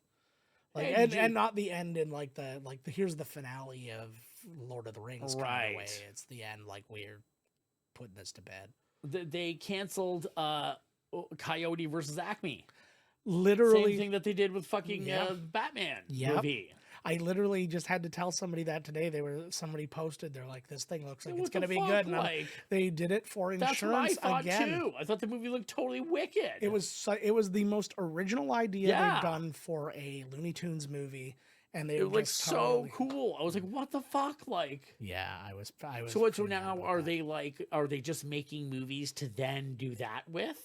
[SPEAKER 1] Like and not the end in like the here's the finale of Lord of the Rings kind of way. It's the end, like we're putting this to bed.
[SPEAKER 2] They canceled Coyote versus Acme.
[SPEAKER 1] Literally
[SPEAKER 2] same thing that they did with fucking Batman movie.
[SPEAKER 1] I literally just had to tell somebody that today. Somebody posted, they're like, this thing looks like it's going to be good. And they did it for insurance again.
[SPEAKER 2] That's what I thought too. I thought the movie looked totally wicked.
[SPEAKER 1] It was the most original idea they've done for a Looney Tunes movie. And it
[SPEAKER 2] looked so cool. I was like, what the fuck? Like,
[SPEAKER 1] yeah, I was.
[SPEAKER 2] So now are they just making movies to then do that with?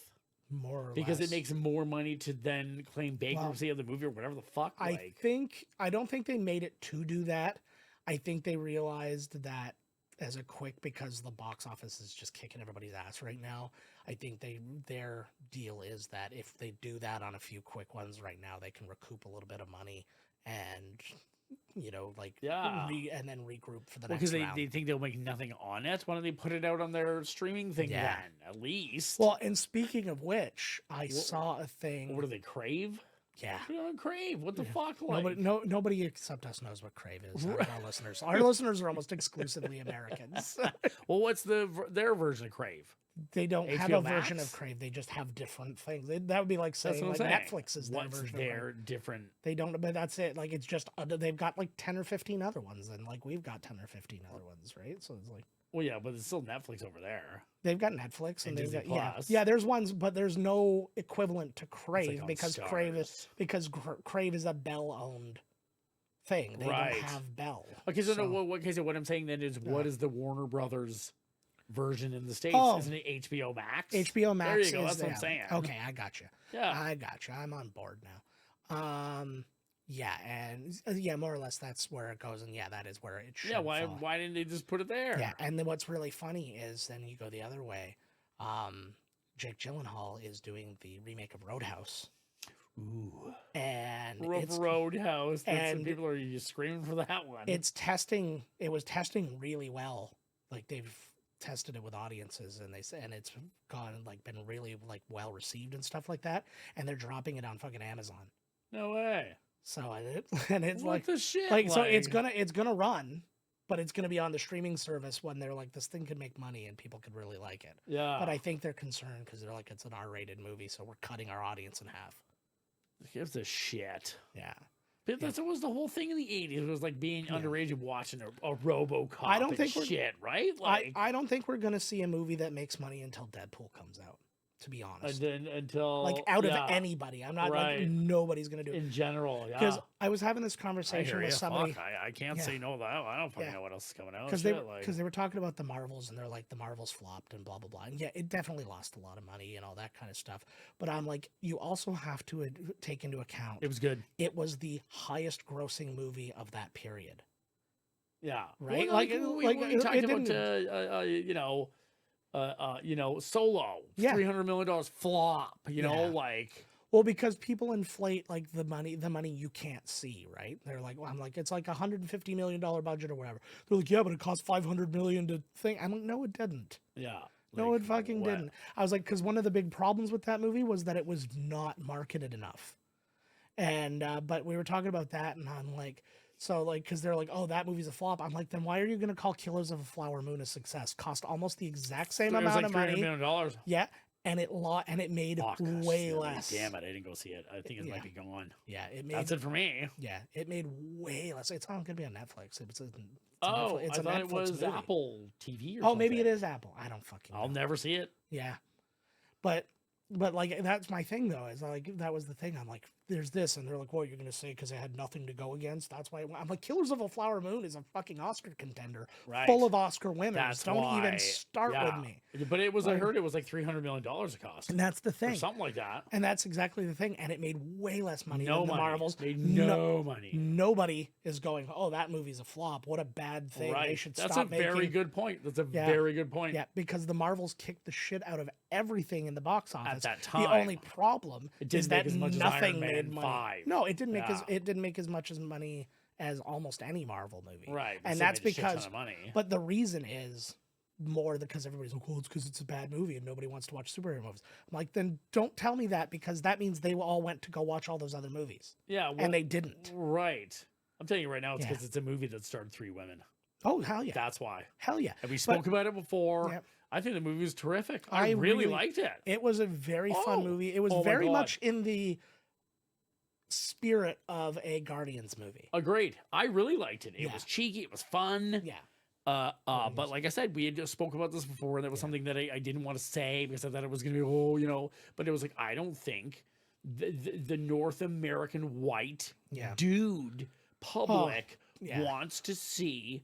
[SPEAKER 1] More or
[SPEAKER 2] because
[SPEAKER 1] less.
[SPEAKER 2] It makes more money to then claim bankruptcy of the movie or whatever the fuck.
[SPEAKER 1] I don't think they made it to do that. I think they realized that as a quick, because the box office is just kicking everybody's ass right now. I think their deal is that if they do that on a few quick ones right now, they can recoup a little bit of money and and then regroup for the next round.
[SPEAKER 2] Because they think they'll make nothing on it. Why don't they put it out on their streaming thing then, at least?
[SPEAKER 1] Well, and speaking of which, I saw a thing.
[SPEAKER 2] What do they, Crave?
[SPEAKER 1] Yeah.
[SPEAKER 2] Crave. What the fuck? Like?
[SPEAKER 1] Nobody except us knows what Crave is. Our listeners. Our listeners are almost exclusively Americans.
[SPEAKER 2] Well, what's their version of Crave?
[SPEAKER 1] They don't have a version of Crave. They just have different things. That would be like saying Netflix is their version.
[SPEAKER 2] They're different.
[SPEAKER 1] They don't, but that's it. Like it's just they've got like 10 or 15 other ones, and like we've got 10 or 15 other ones, right? So it's like,
[SPEAKER 2] well, yeah, but it's still Netflix over there.
[SPEAKER 1] They've got Netflix and they've got
[SPEAKER 2] Plus.
[SPEAKER 1] yeah. There's ones, but there's no equivalent to Crave because
[SPEAKER 2] Stars.
[SPEAKER 1] Crave is a Bell owned thing. They don't have Bell.
[SPEAKER 2] Okay, so what I'm saying then is, what is the Warner Brothers version in the States? Isn't it HBO Max?
[SPEAKER 1] HBO Max.
[SPEAKER 2] There you go. That's what I'm saying.
[SPEAKER 1] Okay, I got you.
[SPEAKER 2] Yeah,
[SPEAKER 1] I got you. I'm on board now. Yeah, and more or less that's where it goes, and that is where it should.
[SPEAKER 2] Yeah, why didn't they just put it there?
[SPEAKER 1] Yeah, and then what's really funny is then you go the other way. Jake Gyllenhaal is doing the remake of Roadhouse.
[SPEAKER 2] Ooh,
[SPEAKER 1] and
[SPEAKER 2] Roadhouse, and some people are just screaming for that one.
[SPEAKER 1] It was testing really well. Like they've tested it with audiences, and it's been really like well received and stuff like that. And they're dropping it on fucking Amazon.
[SPEAKER 2] No way.
[SPEAKER 1] So and it's
[SPEAKER 2] What
[SPEAKER 1] like
[SPEAKER 2] the shit?
[SPEAKER 1] so it's gonna run, but it's gonna be on the streaming service when they're like, this thing could make money and people could really like it.
[SPEAKER 2] Yeah.
[SPEAKER 1] But I think they're concerned because they're like, it's an R-rated movie, so we're cutting our audience in half.
[SPEAKER 2] Gives a shit.
[SPEAKER 1] Yeah.
[SPEAKER 2] But that was the whole thing in the 80s. It was like being underage and watching a RoboCop. I don't think shit, right? Like,
[SPEAKER 1] I don't think we're gonna see a movie that makes money until Deadpool comes out. To be honest,
[SPEAKER 2] and then until
[SPEAKER 1] like out of anybody, I'm not like nobody's gonna do it
[SPEAKER 2] in general. Yeah,
[SPEAKER 1] because I was having this conversation with somebody.
[SPEAKER 2] Fuck, I can't say no to that. I don't fucking know what else is coming out.
[SPEAKER 1] Because they were talking about the Marvels and they're like, the Marvels flopped and blah blah blah. And yeah, it definitely lost a lot of money and all that kind of stuff. But I'm like, you also have to take into account
[SPEAKER 2] it was good.
[SPEAKER 1] It was the highest grossing movie of that period.
[SPEAKER 2] Yeah,
[SPEAKER 1] right.
[SPEAKER 2] Well, we talked about Solo, $300 million flop, like.
[SPEAKER 1] Well, because people inflate like the money you can't see, right? They're like, well, I'm like, it's like $150 million budget or whatever. They're like, yeah, but it cost $500 million to think. I'm like, no, it didn't.
[SPEAKER 2] Yeah.
[SPEAKER 1] No, it fucking didn't. I was like, because one of the big problems with that movie was that it was not marketed enough. And, but we were talking about that and I'm like, so like, cause they're like, oh, that movie's a flop. I'm like, then why are you going to call Killers of a Flower Moon a success? Cost almost the exact same amount of money.
[SPEAKER 2] $300 million.
[SPEAKER 1] Yeah. And it made way less.
[SPEAKER 2] Damn it. I didn't go see it. I think it might be gone.
[SPEAKER 1] Yeah.
[SPEAKER 2] That's it for me.
[SPEAKER 1] Yeah. It made way less. It's not going to be on Netflix. It's
[SPEAKER 2] I thought it was
[SPEAKER 1] movie.
[SPEAKER 2] Apple TV or
[SPEAKER 1] something. Maybe it is Apple. I don't fucking know.
[SPEAKER 2] I'll never see it.
[SPEAKER 1] Yeah. But like, that's my thing though, is like, that was the thing. I'm like, there's this. And they're like, what, you're going to say because it had nothing to go against? That's why I'm like, Killers of a Flower Moon is a fucking Oscar contender.
[SPEAKER 2] Right.
[SPEAKER 1] Full of Oscar winners.
[SPEAKER 2] That's
[SPEAKER 1] Don't even start with me.
[SPEAKER 2] But it was, I heard it was like $300 million it cost.
[SPEAKER 1] And that's the thing.
[SPEAKER 2] Or something like that.
[SPEAKER 1] And that's exactly the thing. And it made way less money
[SPEAKER 2] than
[SPEAKER 1] the Marvels.
[SPEAKER 2] Made no money.
[SPEAKER 1] Nobody is going, oh, that movie's a flop. What a bad thing.
[SPEAKER 2] Right.
[SPEAKER 1] They should
[SPEAKER 2] That's
[SPEAKER 1] stop
[SPEAKER 2] a very good point. That's a very good point.
[SPEAKER 1] Yeah, because the Marvels kicked the shit out of everything in the box office.
[SPEAKER 2] At that time.
[SPEAKER 1] The only problem is that nothing made money.
[SPEAKER 2] 5.
[SPEAKER 1] No, it didn't make as much as money as almost any Marvel movie.
[SPEAKER 2] Right.
[SPEAKER 1] And that's because but the reason is more because everybody's like, well, it's because it's a bad movie and nobody wants to watch superhero movies. I'm like, then don't tell me that, because that means they all went to go watch all those other movies.
[SPEAKER 2] Yeah. Well,
[SPEAKER 1] and they didn't.
[SPEAKER 2] Right. I'm telling you right now, it's because it's a movie that starred 3 women.
[SPEAKER 1] Oh, hell yeah.
[SPEAKER 2] That's why.
[SPEAKER 1] Hell yeah.
[SPEAKER 2] And we spoke about it before. Yep. I think the movie was terrific. I really liked it.
[SPEAKER 1] It was a very fun movie. It was very much in the spirit of a Guardians movie.
[SPEAKER 2] Agreed. I really liked it. It was cheeky. It was fun.
[SPEAKER 1] Yeah.
[SPEAKER 2] But like I said, we had just spoke about this before, and that was something that I didn't want to say because I thought it was going to be, but it was like, I don't think the North American white dude public wants to see,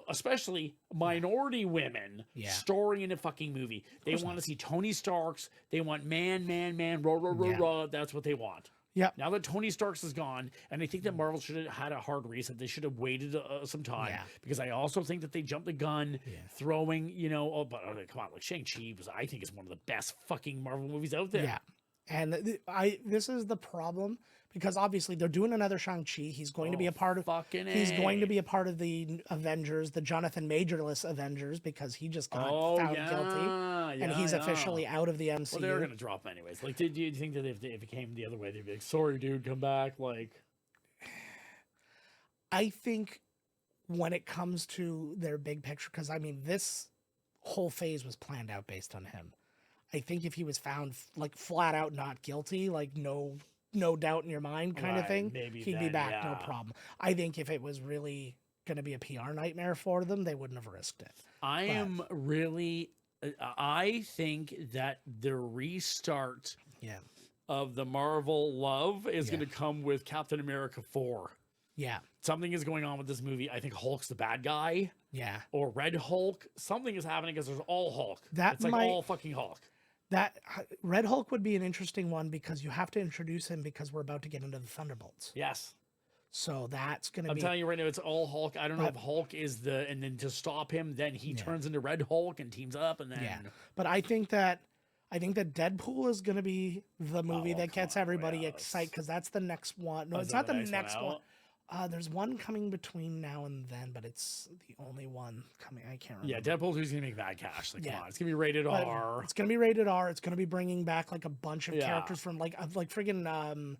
[SPEAKER 2] especially minority women, starring in a fucking movie. They want to see Tony Starks. They want man, rah. That's what they want.
[SPEAKER 1] Yeah.
[SPEAKER 2] Now that Tony Starks is gone, and I think that Marvel should have had a hard reset. They should have waited some time, because I also think that they jumped the gun, throwing, come on, like Shang-Chi I think is one of the best fucking Marvel movies out there.
[SPEAKER 1] Yeah. And this is the problem, because obviously they're doing another Shang-Chi. He's going to be a part of going to be a part of the Avengers, the Jonathan Majorless Avengers, because he just got found guilty, and he's officially out of the MCU.
[SPEAKER 2] Well, they're going to drop him anyways. Like, do you think that if it came the other way, they'd be like, "Sorry, dude, come back"? Like,
[SPEAKER 1] I think when it comes to their big picture, because I mean, this whole phase was planned out based on him. I think if he was found like flat out not guilty, like no doubt in your mind kind of thing, he'd be back, no problem. I think if it was really going to be a PR nightmare for them, they wouldn't have risked it. I
[SPEAKER 2] think that the restart of the Marvel love is going to come with Captain America 4.
[SPEAKER 1] Yeah.
[SPEAKER 2] Something is going on with this movie. I think Hulk's the bad guy.
[SPEAKER 1] Yeah.
[SPEAKER 2] Or Red Hulk. Something is happening because there's all Hulk. It's like all fucking Hulk.
[SPEAKER 1] That Red Hulk would be an interesting one, because you have to introduce him, because we're about to get into the Thunderbolts.
[SPEAKER 2] Yes.
[SPEAKER 1] So that's going to be...
[SPEAKER 2] I'm telling you right now, it's all Hulk. I don't know if Hulk is and then to stop him, then he turns into Red Hulk and teams up, and then...
[SPEAKER 1] Yeah. But I think that Deadpool is going to be the movie that gets everybody excited, because that's the next one. No, it's not the next one. There's one coming between now and then, but it's the only one coming. I can't remember.
[SPEAKER 2] Yeah, Deadpool 2 is going to make bad cash. Like, come on. It's going to be rated R.
[SPEAKER 1] It's going to be rated R. It's going to be bringing back like a bunch of characters from like friggin'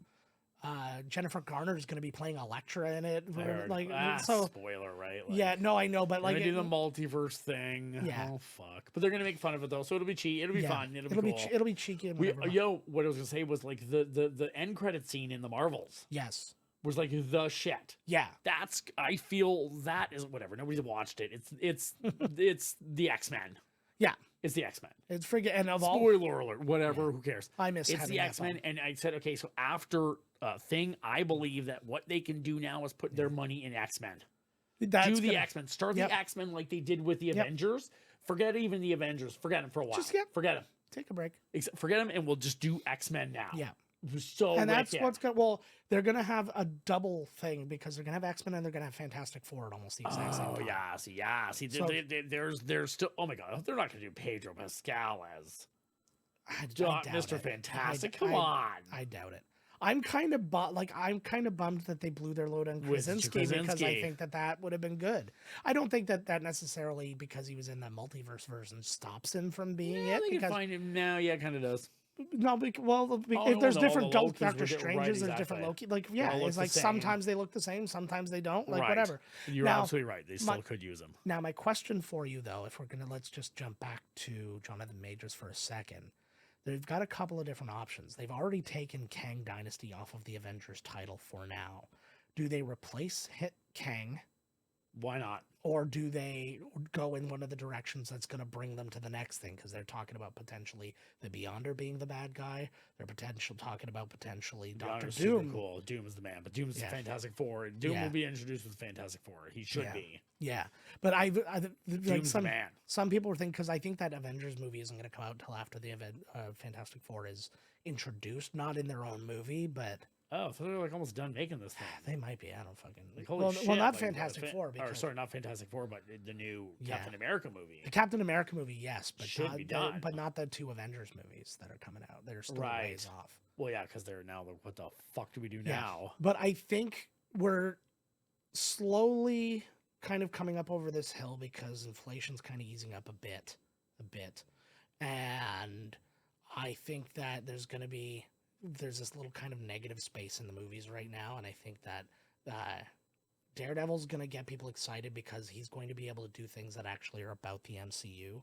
[SPEAKER 1] Jennifer Garner is going to be playing Elektra in it. Like,
[SPEAKER 2] so spoiler, right? Like,
[SPEAKER 1] yeah, no, I know, but like,
[SPEAKER 2] they do the multiverse thing.
[SPEAKER 1] Yeah.
[SPEAKER 2] Oh fuck! But they're gonna make fun of it though, so it'll be cheap. It'll be fun. It'll be cool.
[SPEAKER 1] It'll be cheeky. And whatever.
[SPEAKER 2] What I was gonna say was like the end credit scene in the Marvels.
[SPEAKER 1] Yes.
[SPEAKER 2] Was like the shit.
[SPEAKER 1] Yeah.
[SPEAKER 2] I feel that is whatever. Nobody's watched it. It's the X-Men.
[SPEAKER 1] Yeah.
[SPEAKER 2] It's the X-Men.
[SPEAKER 1] It's freaking, and of all,
[SPEAKER 2] spoiler alert, whatever, who cares?
[SPEAKER 1] I miss
[SPEAKER 2] it's the X-Men. And I said, okay, so after Thing, I believe that what they can do now is put their money in X-Men. Do the X-Men. Start the X-Men like they did with the Avengers. Forget even the Avengers. Forget them for a while. Forget them.
[SPEAKER 1] Take a break.
[SPEAKER 2] Forget them, and we'll just do X-Men now.
[SPEAKER 1] Yeah.
[SPEAKER 2] So
[SPEAKER 1] and that's what's going. Well, they're going to have a double thing because they're going to have X-Men and they're going to have Fantastic Four at almost the exact same time.
[SPEAKER 2] Oh yeah. See, so, there's still. Oh my God, they're not going to do Pedro Pascal as Mr. Fantastic. Come on,
[SPEAKER 1] I doubt it. I'm kind of bummed that they blew their load on Krasinski because I think that would have been good. I don't think that necessarily because he was in the multiverse version stops him from being it.
[SPEAKER 2] They can find him now. Yeah, it kind of does.
[SPEAKER 1] No, if there's different Doctor Stranges, there's different Loki. Like, it's like sometimes they look the same, sometimes they don't. Like, whatever.
[SPEAKER 2] You're absolutely right. They still could use them.
[SPEAKER 1] Now, my question for you, though, if we're gonna let's just jump back to Jonathan Majors for a second. They've got a couple of different options. They've already taken Kang Dynasty off of the Avengers title for now. Do they replace Kang?
[SPEAKER 2] Why not?
[SPEAKER 1] Or do they go in one of the directions that's going to bring them to the next thing? Because they're talking about potentially the Beyonder being the bad guy. They're talking about potentially Dr. Doom.
[SPEAKER 2] Cool. Doom is the man, but Doom's the Fantastic Four. Doom will be introduced with Fantastic Four. He should be.
[SPEAKER 1] Yeah, but
[SPEAKER 2] Doom's the man.
[SPEAKER 1] Some people are thinking, because I think that Avengers movie isn't going to come out until after the Fantastic Four is introduced, not in their own movie, but.
[SPEAKER 2] Oh, so they're like almost done making this thing.
[SPEAKER 1] They might be. I don't fucking.
[SPEAKER 2] Like, holy shit.
[SPEAKER 1] Well, not Fantastic Four.
[SPEAKER 2] Not Fantastic Four, but the new Captain America movie.
[SPEAKER 1] The Captain America movie, yes, but
[SPEAKER 2] should be done.
[SPEAKER 1] But not the two Avengers movies that are coming out. They're still ways off.
[SPEAKER 2] Well, yeah, because they're now. What the fuck do we do now?
[SPEAKER 1] But I think we're slowly kind of coming up over this hill because inflation's kind of easing up a bit, and I think that there's this little kind of negative space in the movies right now, and I think that Daredevil's going to get people excited because he's going to be able to do things that actually are about the MCU.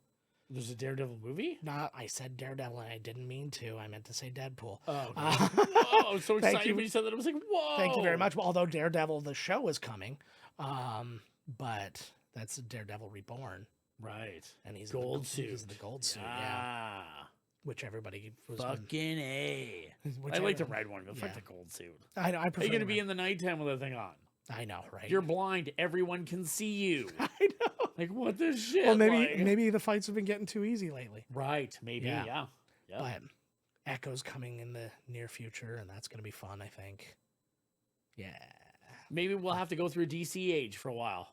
[SPEAKER 2] There's a Daredevil movie?
[SPEAKER 1] No, I said Daredevil, and I didn't mean to. I meant to say Deadpool.
[SPEAKER 2] Oh, okay. I was so excited when you said that. I was like, whoa!
[SPEAKER 1] Thank you very much. Although Daredevil, the show is coming, but that's Daredevil Reborn.
[SPEAKER 2] Right.
[SPEAKER 1] And he's
[SPEAKER 2] gold suit.
[SPEAKER 1] He's the gold suit, yeah. Which everybody was
[SPEAKER 2] fucking A. I like the red one. Go fuck the gold suit.
[SPEAKER 1] I prefer.
[SPEAKER 2] Are you going to be in the nighttime with that thing on?
[SPEAKER 1] I know, right?
[SPEAKER 2] You're blind. Everyone can see you.
[SPEAKER 1] I know.
[SPEAKER 2] Like, what the shit?
[SPEAKER 1] Well, maybe the fights have been getting too easy lately.
[SPEAKER 2] Right. Maybe. Yeah.
[SPEAKER 1] But Echo's coming in the near future, and that's going to be fun, I think. Yeah.
[SPEAKER 2] Maybe we'll have to go through DC age for a while.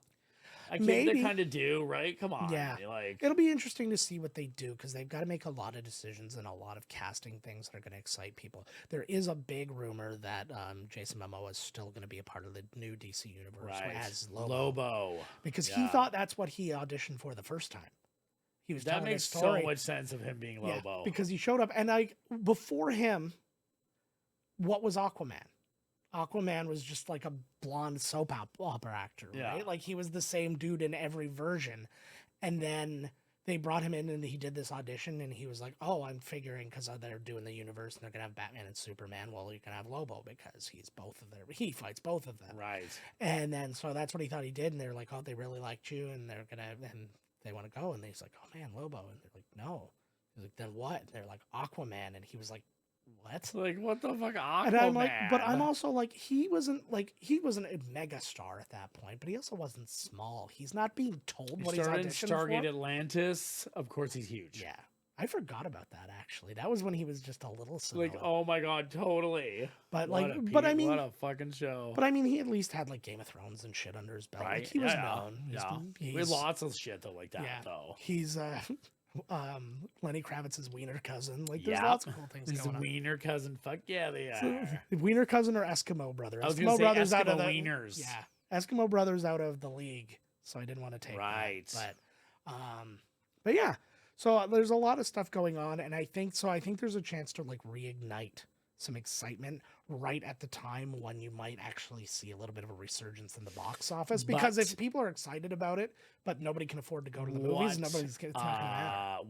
[SPEAKER 1] Maybe
[SPEAKER 2] they kind of do, right? Come on.
[SPEAKER 1] Yeah. It'll be interesting to see what they do because they've got to make a lot of decisions and a lot of casting things that are going to excite people. There is a big rumor that Jason Momoa is still going to be a part of the new DC universe as Lobo. Because he thought that's what he auditioned for the first time. He was
[SPEAKER 2] that makes so much sense of him being Lobo.
[SPEAKER 1] Yeah, because he showed up. And before him, what was Aquaman? Aquaman was just like a blonde soap opera actor, right? Like he was the same dude in every version. And then they brought him in and he did this audition and he was like, oh, I'm figuring because they're doing the universe and they're going to have Batman and Superman. Well, you can have Lobo because he fights both of them.
[SPEAKER 2] Right.
[SPEAKER 1] And then, so that's what he thought he did. And they're like, oh, they really liked you. And they want to go. And he's like, oh man, Lobo. And they're like, no. He's like, then what? And they're like, Aquaman. And he was like, what?
[SPEAKER 2] Like, what the fuck, Aquaman?
[SPEAKER 1] And I'm like, but I'm also like, he wasn't a mega star at that point, but he also wasn't small. He's not being told what he's auditioning for.
[SPEAKER 2] Stargate Atlantis, of course he's huge.
[SPEAKER 1] Yeah. I forgot about that, actually. That was when he was just a little slow.
[SPEAKER 2] Like, oh my God, totally.
[SPEAKER 1] But
[SPEAKER 2] what a fucking show.
[SPEAKER 1] But I mean, he at least had like Game of Thrones and shit under his belt.
[SPEAKER 2] Right?
[SPEAKER 1] Like, he was known.
[SPEAKER 2] We had lots of shit though like that, though.
[SPEAKER 1] He's Lenny Kravitz's wiener cousin. Like, there's lots of cool things going on.
[SPEAKER 2] Wiener cousin, fuck yeah, they are.
[SPEAKER 1] Wiener cousin or Eskimo brother?
[SPEAKER 2] I was going to say
[SPEAKER 1] brothers
[SPEAKER 2] Eskimo
[SPEAKER 1] out of
[SPEAKER 2] wieners.
[SPEAKER 1] Yeah, Eskimo brothers out of the league, so I didn't want to take that. But yeah, so there's a lot of stuff going on, and I think there's a chance to like reignite some excitement right at the time when you might actually see a little bit of a resurgence in the box office. Because if people are excited about it, but nobody can afford to go to the movies, it's not going to matter.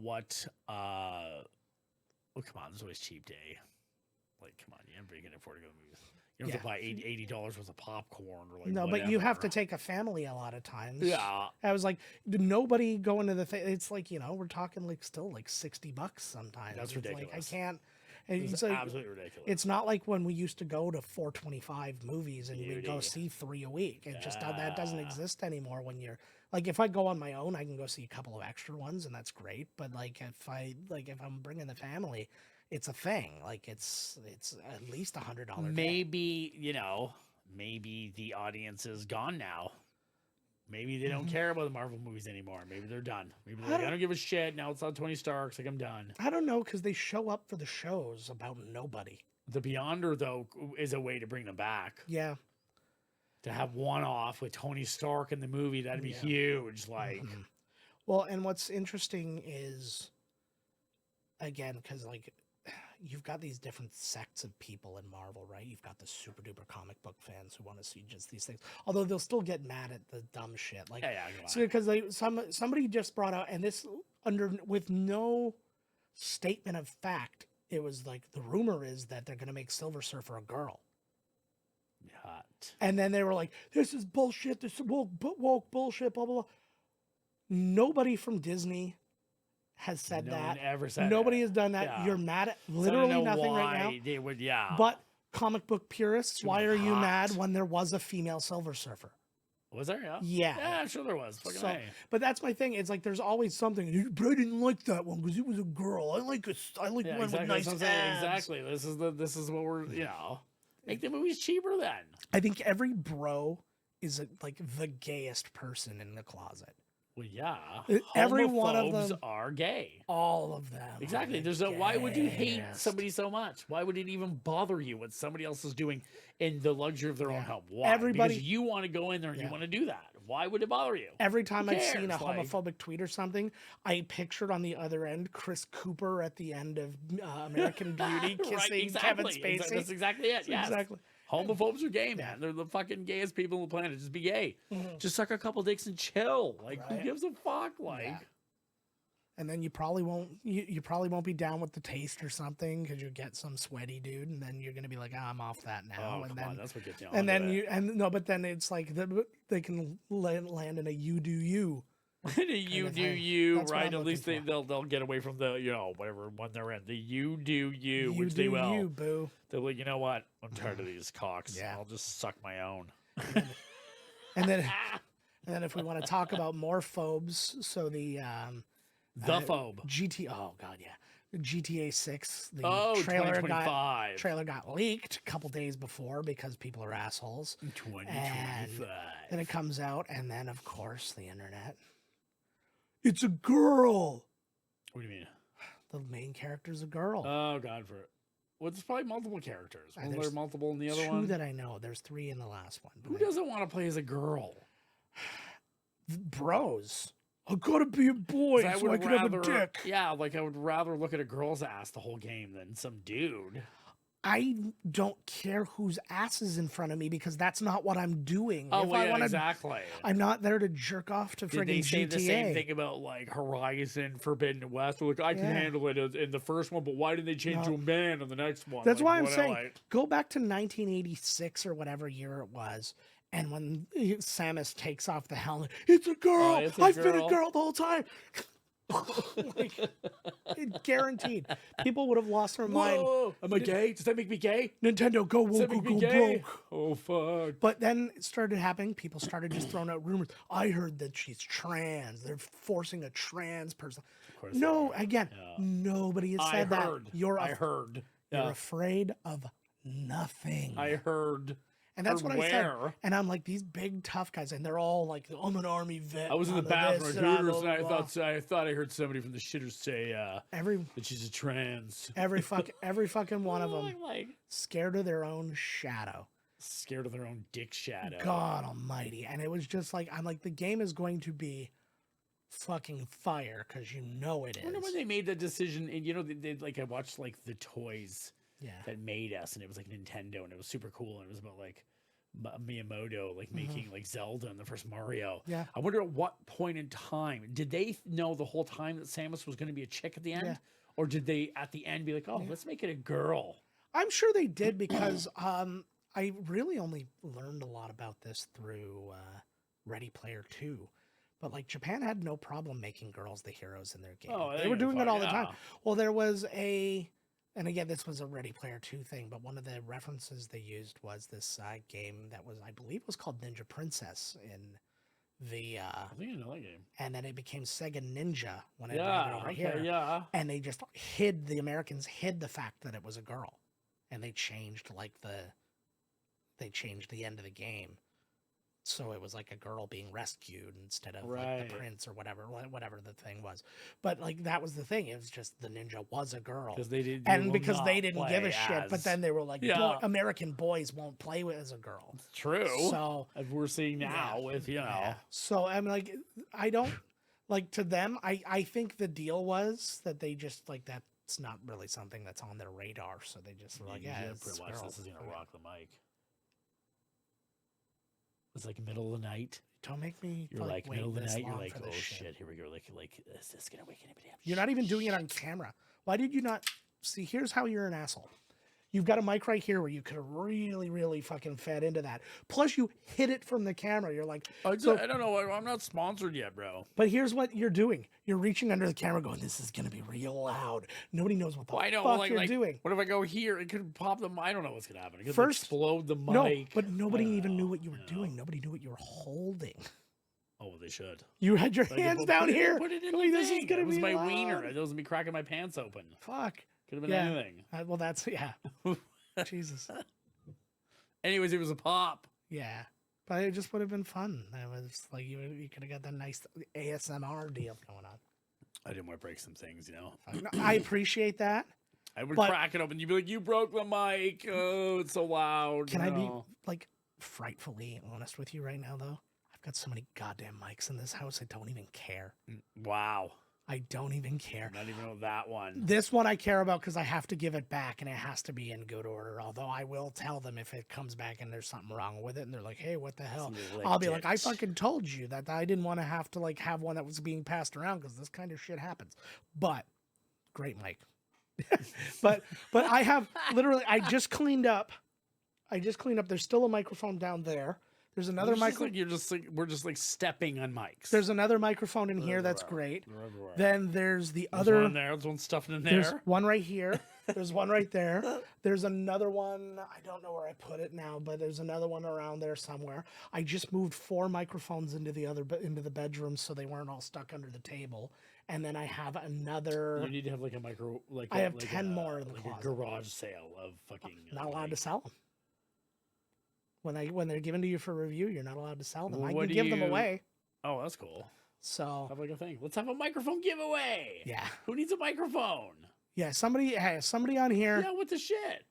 [SPEAKER 2] Oh, come on, there's always cheap day. Like, come on, everybody can afford to go to the movies. You don't have to buy $80 worth of popcorn or like.
[SPEAKER 1] No,
[SPEAKER 2] whatever.
[SPEAKER 1] but you have to take a family a lot of times.
[SPEAKER 2] Yeah,
[SPEAKER 1] I was like, nobody going to the thing. It's like, we're talking like still like $60 sometimes.
[SPEAKER 2] That's ridiculous.
[SPEAKER 1] Like, I can't.
[SPEAKER 2] It's
[SPEAKER 1] like,
[SPEAKER 2] absolutely ridiculous.
[SPEAKER 1] It's not like when we used to go to 425 movies and we'd go see 3 a week. It just that doesn't exist anymore. When you're like, if I go on my own, I can go see a couple of extra ones, and that's great. But like, if I'm bringing the family, it's a thing. Like it's at least $100.
[SPEAKER 2] Maybe maybe the audience is gone now. Maybe they don't care about the Marvel movies anymore. Maybe they're done. Maybe they're like, I don't give a shit. Now it's on Tony Stark's. Like, I'm done.
[SPEAKER 1] I don't know, because they show up for the shows about nobody.
[SPEAKER 2] The Beyonder, though, is a way to bring them back.
[SPEAKER 1] Yeah.
[SPEAKER 2] To have one off with Tony Stark in the movie, that'd be huge. Like,
[SPEAKER 1] well, and what's interesting is, again, because like, you've got these different sects of people in Marvel, right? You've got the super duper comic book fans who want to see just these things, although they'll still get mad at the dumb shit. Like, so because somebody just brought out, and this with no statement of fact, it was like the rumor is that they're gonna make Silver Surfer a girl.
[SPEAKER 2] Hot.
[SPEAKER 1] And then they were like, "This is bullshit. This is woke bullshit." Blah blah blah. Nobody from Disney has said that.
[SPEAKER 2] One ever said
[SPEAKER 1] Nobody
[SPEAKER 2] it.
[SPEAKER 1] has done that.
[SPEAKER 2] Yeah.
[SPEAKER 1] You're mad at literally nothing right now.
[SPEAKER 2] They would,
[SPEAKER 1] But comic book purists, why are you mad when there was a female Silver Surfer?
[SPEAKER 2] Was there? Yeah.
[SPEAKER 1] Yeah.
[SPEAKER 2] Yeah, I'm sure there was.
[SPEAKER 1] But that's my thing. It's like there's always something. But I didn't like that one because it was a girl. I like one with nice abs.
[SPEAKER 2] Exactly. This is what we're make the movies cheaper then.
[SPEAKER 1] I think every bro is like the gayest person in the closet.
[SPEAKER 2] Well, yeah.
[SPEAKER 1] Every one of them
[SPEAKER 2] are gay.
[SPEAKER 1] All of them.
[SPEAKER 2] Exactly. Why would you hate somebody so much? Why would it even bother you what somebody else is doing in the luxury of their own home? Why? Because you want to go in there and you want to do that. Why would it bother you?
[SPEAKER 1] Every time I've seen a homophobic tweet or something, I pictured on the other end Chris Cooper at the end of American Beauty kissing Kevin Spacey.
[SPEAKER 2] That's exactly it. Yes.
[SPEAKER 1] Exactly.
[SPEAKER 2] Homophobes are gay, man. They're the fucking gayest people on the planet. Just be gay. Just suck a couple dicks and chill. Like, who gives a fuck? Like,
[SPEAKER 1] and then you probably won't. You probably won't be down with the taste or something because you get some sweaty dude, and then you're gonna be like, I'm off that now.
[SPEAKER 2] Oh, come on, that's what gets you.
[SPEAKER 1] And then but then it's like they can land in a you do you.
[SPEAKER 2] You do you, right? At least they'll get away from the whatever one they're in. The you do you, which they will.
[SPEAKER 1] You boo.
[SPEAKER 2] They're like, you know what? I'm tired of these cocks. Yeah. I'll just suck my own.
[SPEAKER 1] and then if we want to talk about more phobes, so the
[SPEAKER 2] phobe
[SPEAKER 1] GTA. Oh god, yeah. GTA 6, the trailer got leaked a couple days before because people are assholes.
[SPEAKER 2] 2025.
[SPEAKER 1] Then it comes out, and then of course the internet. It's a girl.
[SPEAKER 2] What do you mean?
[SPEAKER 1] The main character's a girl.
[SPEAKER 2] Oh god, well, there's probably multiple characters. Wasn't there multiple in the other one?
[SPEAKER 1] Two that I know. There's 3 in the last one.
[SPEAKER 2] Who doesn't want to play as a girl?
[SPEAKER 1] Bros. I gotta be a boy so I can have a dick.
[SPEAKER 2] Yeah, like I would rather look at a girl's ass the whole game than some dude.
[SPEAKER 1] I don't care whose ass is in front of me because that's not what I'm doing.
[SPEAKER 2] Oh, exactly.
[SPEAKER 1] I'm not there to jerk off to friggin' GTA. Did they say
[SPEAKER 2] the same thing about like Horizon Forbidden West? Like I can handle it in the first one, but why didn't they change to a man in the next one?
[SPEAKER 1] That's why I'm saying go back to 1986 or whatever year it was. And when Samus takes off the helmet, it's a girl. I've been a girl the whole time. Guaranteed. People would have lost their mind.
[SPEAKER 2] Whoa. Am I gay? Does that make me gay?
[SPEAKER 1] Nintendo, go woke, go broke.
[SPEAKER 2] Oh, fuck.
[SPEAKER 1] But then it started happening. People started just throwing out rumors. I heard that she's trans. They're forcing a trans person. No, again, nobody has said that.
[SPEAKER 2] I heard.
[SPEAKER 1] You're afraid of nothing.
[SPEAKER 2] I heard.
[SPEAKER 1] And that's what I said. And I'm like, these big tough guys, and they're all like, I'm an army vet.
[SPEAKER 2] I was in the bathroom at Hooters, and I thought I heard somebody from the shitters say that she's a trans.
[SPEAKER 1] Every fucking one of them scared of their own shadow.
[SPEAKER 2] Scared of their own dick shadow.
[SPEAKER 1] God almighty. And it was just like, I'm like, the game is going to be fucking fire because you know it is.
[SPEAKER 2] I wonder when they made that decision. And they like I watched like the toys that made us, and it was like Nintendo, and it was super cool, and it was about like Miyamoto like making like Zelda and the first Mario.
[SPEAKER 1] Yeah.
[SPEAKER 2] I wonder at what point in time did they know the whole time that Samus was going to be a chick at the end, or did they at the end be like, oh, let's make it a girl?
[SPEAKER 1] I'm sure they did because I really only learned a lot about this through Ready Player 2. But like Japan had no problem making girls the heroes in their game.
[SPEAKER 2] Oh,
[SPEAKER 1] they were doing it all the time. Well, there was and again, this was a Ready Player 2 thing, but one of the references they used was this game that was, I believe, was called Ninja Princess in the.
[SPEAKER 2] I think I know that game.
[SPEAKER 1] And then it became Sega Ninja when it brought it over here.
[SPEAKER 2] Yeah.
[SPEAKER 1] And they just the Americans hid the fact that it was a girl, and they changed the end of the game. So it was like a girl being rescued instead of like the prince or whatever the thing was. But like that was the thing. It was just the ninja was a girl.
[SPEAKER 2] Because they
[SPEAKER 1] didn't give a shit. But then they were like, American boys won't play as a girl.
[SPEAKER 2] It's true.
[SPEAKER 1] So
[SPEAKER 2] as we're seeing now with, you know. Yeah.
[SPEAKER 1] So I'm like, I don't like to them. I think the deal was that they just like that's not really something that's on their radar. So they just were like,
[SPEAKER 2] this is gonna rock the mic. It's like middle of the night.
[SPEAKER 1] Don't make me.
[SPEAKER 2] You're like middle of the night. You're like, oh shit, here we go. Like, is this gonna wake anybody up?
[SPEAKER 1] You're not even doing it on camera. Why did you not see? Here's how you're an asshole. You've got a mic right here where you could have really, really fucking fed into that. Plus, you hit it from the camera. You're like,
[SPEAKER 2] I don't know. I'm not sponsored yet, bro.
[SPEAKER 1] But here's what you're doing. You're reaching under the camera going, this is going to be real loud. Nobody knows what the fuck you're doing.
[SPEAKER 2] What if I go here? It could pop the mic. I don't know what's going to happen. It could
[SPEAKER 1] First,
[SPEAKER 2] explode the mic.
[SPEAKER 1] No, but nobody even knew what you were doing. Nobody knew what you were holding.
[SPEAKER 2] Oh, well, they should.
[SPEAKER 1] You had your hands down here.
[SPEAKER 2] Put it in
[SPEAKER 1] going, this is going to be
[SPEAKER 2] my
[SPEAKER 1] loud.
[SPEAKER 2] wiener. It was me cracking my pants open.
[SPEAKER 1] Fuck.
[SPEAKER 2] Could have been anything.
[SPEAKER 1] Well, that's, Jesus.
[SPEAKER 2] Anyways, it was a pop.
[SPEAKER 1] Yeah. But it just would have been fun. It was like you could have got that nice ASMR deal going on.
[SPEAKER 2] I didn't want to break some things, you know.
[SPEAKER 1] I appreciate that.
[SPEAKER 2] I would crack it open. You'd be like, you broke the mic. Oh, it's so loud.
[SPEAKER 1] Can I be like frightfully honest with you right now, though? I've got so many goddamn mics in this house. I don't even care.
[SPEAKER 2] Wow.
[SPEAKER 1] I don't even care.
[SPEAKER 2] Not even know that one.
[SPEAKER 1] This one I care about because I have to give it back and it has to be in good order. Although I will tell them if it comes back and there's something wrong with it and they're like, hey, what the hell? I'll be like, I fucking told you that I didn't want to have to like have one that was being passed around because this kind of shit happens. But great mic. but I have literally, I just cleaned up. There's still a microphone down there. There's another microphone.
[SPEAKER 2] We're just like stepping on mics.
[SPEAKER 1] There's another microphone in here that's great. Then there's the other
[SPEAKER 2] one there. There's one stuffed in there.
[SPEAKER 1] There's one right here. There's one right there. There's another one. I don't know where I put it now, but there's another one around there somewhere. I just moved 4 microphones into the bedroom so they weren't all stuck under the table. And then I have another.
[SPEAKER 2] You need to have like a micro.
[SPEAKER 1] I have 10 more in the closet.
[SPEAKER 2] A garage sale of fucking.
[SPEAKER 1] Not allowed to sell them. When they're given to you for review, you're not allowed to sell them. I can give them away.
[SPEAKER 2] Oh, that's cool.
[SPEAKER 1] So
[SPEAKER 2] have like a thing. Let's have a microphone giveaway.
[SPEAKER 1] Yeah.
[SPEAKER 2] Who needs a microphone?
[SPEAKER 1] Yeah. Somebody on here.
[SPEAKER 2] Yeah. What the shit?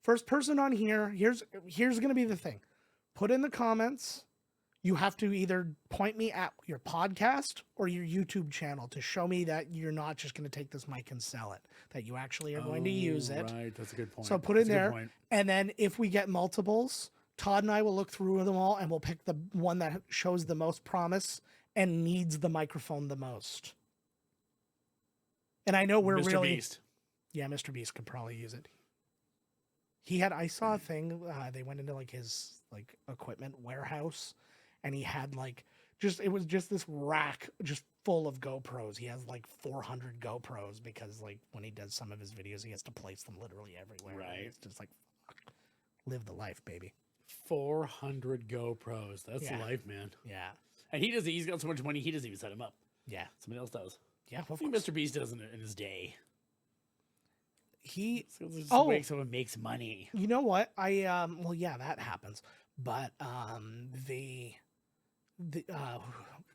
[SPEAKER 1] First person on here. Here's gonna be the thing. Put in the comments. You have to either point me at your podcast or your YouTube channel to show me that you're not just going to take this mic and sell it, that you actually are going to use it.
[SPEAKER 2] Right, that's a good point.
[SPEAKER 1] So put it there. And then if we get multiples, Todd and I will look through them all and we'll pick the one that shows the most promise and needs the microphone the most. And I know we're
[SPEAKER 2] Mr. Beast.
[SPEAKER 1] Yeah, Mr. Beast could probably use it. I saw a thing, they went into like his like equipment warehouse. And he had it was just this rack just full of GoPros. He has like 400 GoPros because like when he does some of his videos, he has to place them literally everywhere.
[SPEAKER 2] Right.
[SPEAKER 1] It's just like, fuck, live the life, baby.
[SPEAKER 2] 400 GoPros. That's the life, man.
[SPEAKER 1] Yeah.
[SPEAKER 2] And he's got so much money, he doesn't even set them up.
[SPEAKER 1] Yeah.
[SPEAKER 2] Somebody else does.
[SPEAKER 1] Yeah.
[SPEAKER 2] I think Mr. Beast does in his day.
[SPEAKER 1] He
[SPEAKER 2] wakes up and makes money.
[SPEAKER 1] You know what? Well, yeah, that happens. But a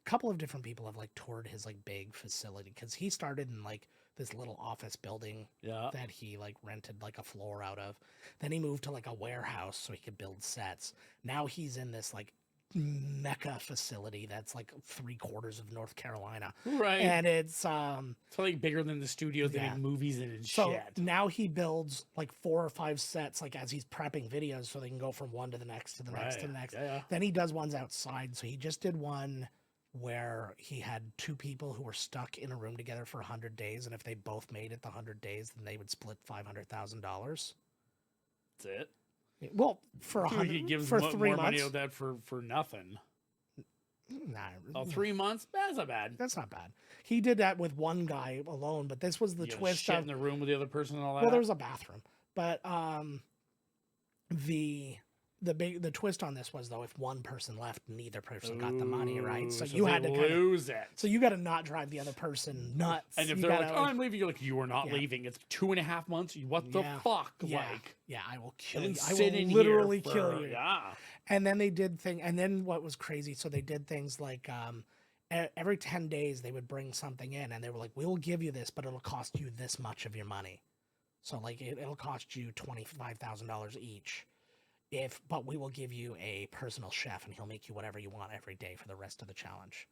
[SPEAKER 1] couple of different people have like toured his like big facility because he started in like this little office building that he like rented like a floor out of. Then he moved to like a warehouse so he could build sets. Now he's in this like mecca facility that's like 3/4 of North Carolina.
[SPEAKER 2] Right.
[SPEAKER 1] And it's
[SPEAKER 2] like bigger than the studios they make movies in and
[SPEAKER 1] so
[SPEAKER 2] shit.
[SPEAKER 1] now he builds like 4 or 5 sets, like as he's prepping videos, so they can go from one to the next to the next to the next.
[SPEAKER 2] Yeah.
[SPEAKER 1] Then he does ones outside. So he just did one where he had 2 people who were stuck in a room together for 100 days, and if they both made it the 100 days, then they would split $500,000.
[SPEAKER 2] That's it.
[SPEAKER 1] Well, for
[SPEAKER 2] he gives
[SPEAKER 1] for
[SPEAKER 2] more
[SPEAKER 1] 3 months.
[SPEAKER 2] money on that for nothing.
[SPEAKER 1] Nah,
[SPEAKER 2] 3 months? That's not bad.
[SPEAKER 1] That's not bad. He did that with one guy alone, but this was the twist.
[SPEAKER 2] Shit in the room with the other person and all that.
[SPEAKER 1] Well, there was a bathroom, but the twist on this was, though, if one person left, neither person got the money, right? So you had to
[SPEAKER 2] lose it.
[SPEAKER 1] So you got to not drive the other person nuts.
[SPEAKER 2] And if they're like, "Oh, I'm leaving," you're like, "You are not leaving. It's 2.5 months. What the fuck?" Like,
[SPEAKER 1] I will kill you.
[SPEAKER 2] I
[SPEAKER 1] will literally kill you.
[SPEAKER 2] Yeah.
[SPEAKER 1] And then they did and then what was crazy? So they did things like every 10 days they would bring something in, and they were like, "We'll give you this, but it'll cost you this much of your money." So like it'll cost you $25,000 each. But we will give you a personal chef, and he'll make you whatever you want every day for the rest of the challenge.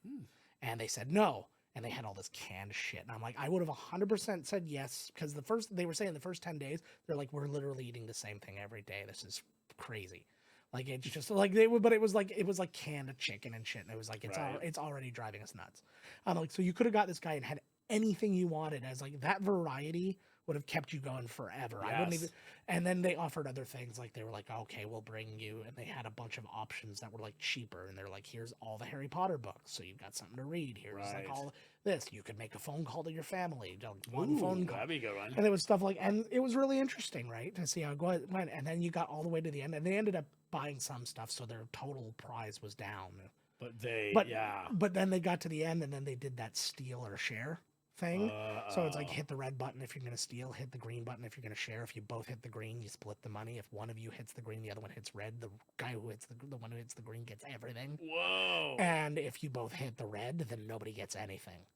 [SPEAKER 1] And they said no, and they had all this canned shit. And I'm like, I would have 100% said yes, because they were saying the first 10 days, they're like, we're literally eating the same thing every day. This is crazy. Like, it's just like but it was like canned chicken and shit. And it was like, it's already driving us nuts. I'm like, so you could have got this guy and had anything you wanted, as like that variety would have kept you going forever.
[SPEAKER 2] Yes.
[SPEAKER 1] I wouldn't even. And then they offered other things, like they were like, okay, we'll bring you, and they had a bunch of options that were like cheaper, and they're like, here's all the Harry Potter books, so you've got something to read. Here's like all this. You could make a phone call to your family, one phone call.
[SPEAKER 2] That'd be a good one.
[SPEAKER 1] And it was stuff like, and it was really interesting, right, to see how it went. And then you got all the way to the end, and they ended up buying some stuff, so their total prize was down. But then they got to the end, and then they did that steal or share thing. So it's like, hit the red button if you're going to steal, hit the green button if you're going to share. If you both hit the green, you split the money. If one of you hits the green, the other one hits red. The guy who hits the one who hits the green gets everything.
[SPEAKER 2] Whoa.
[SPEAKER 1] And if you both hit the red, then nobody gets anything.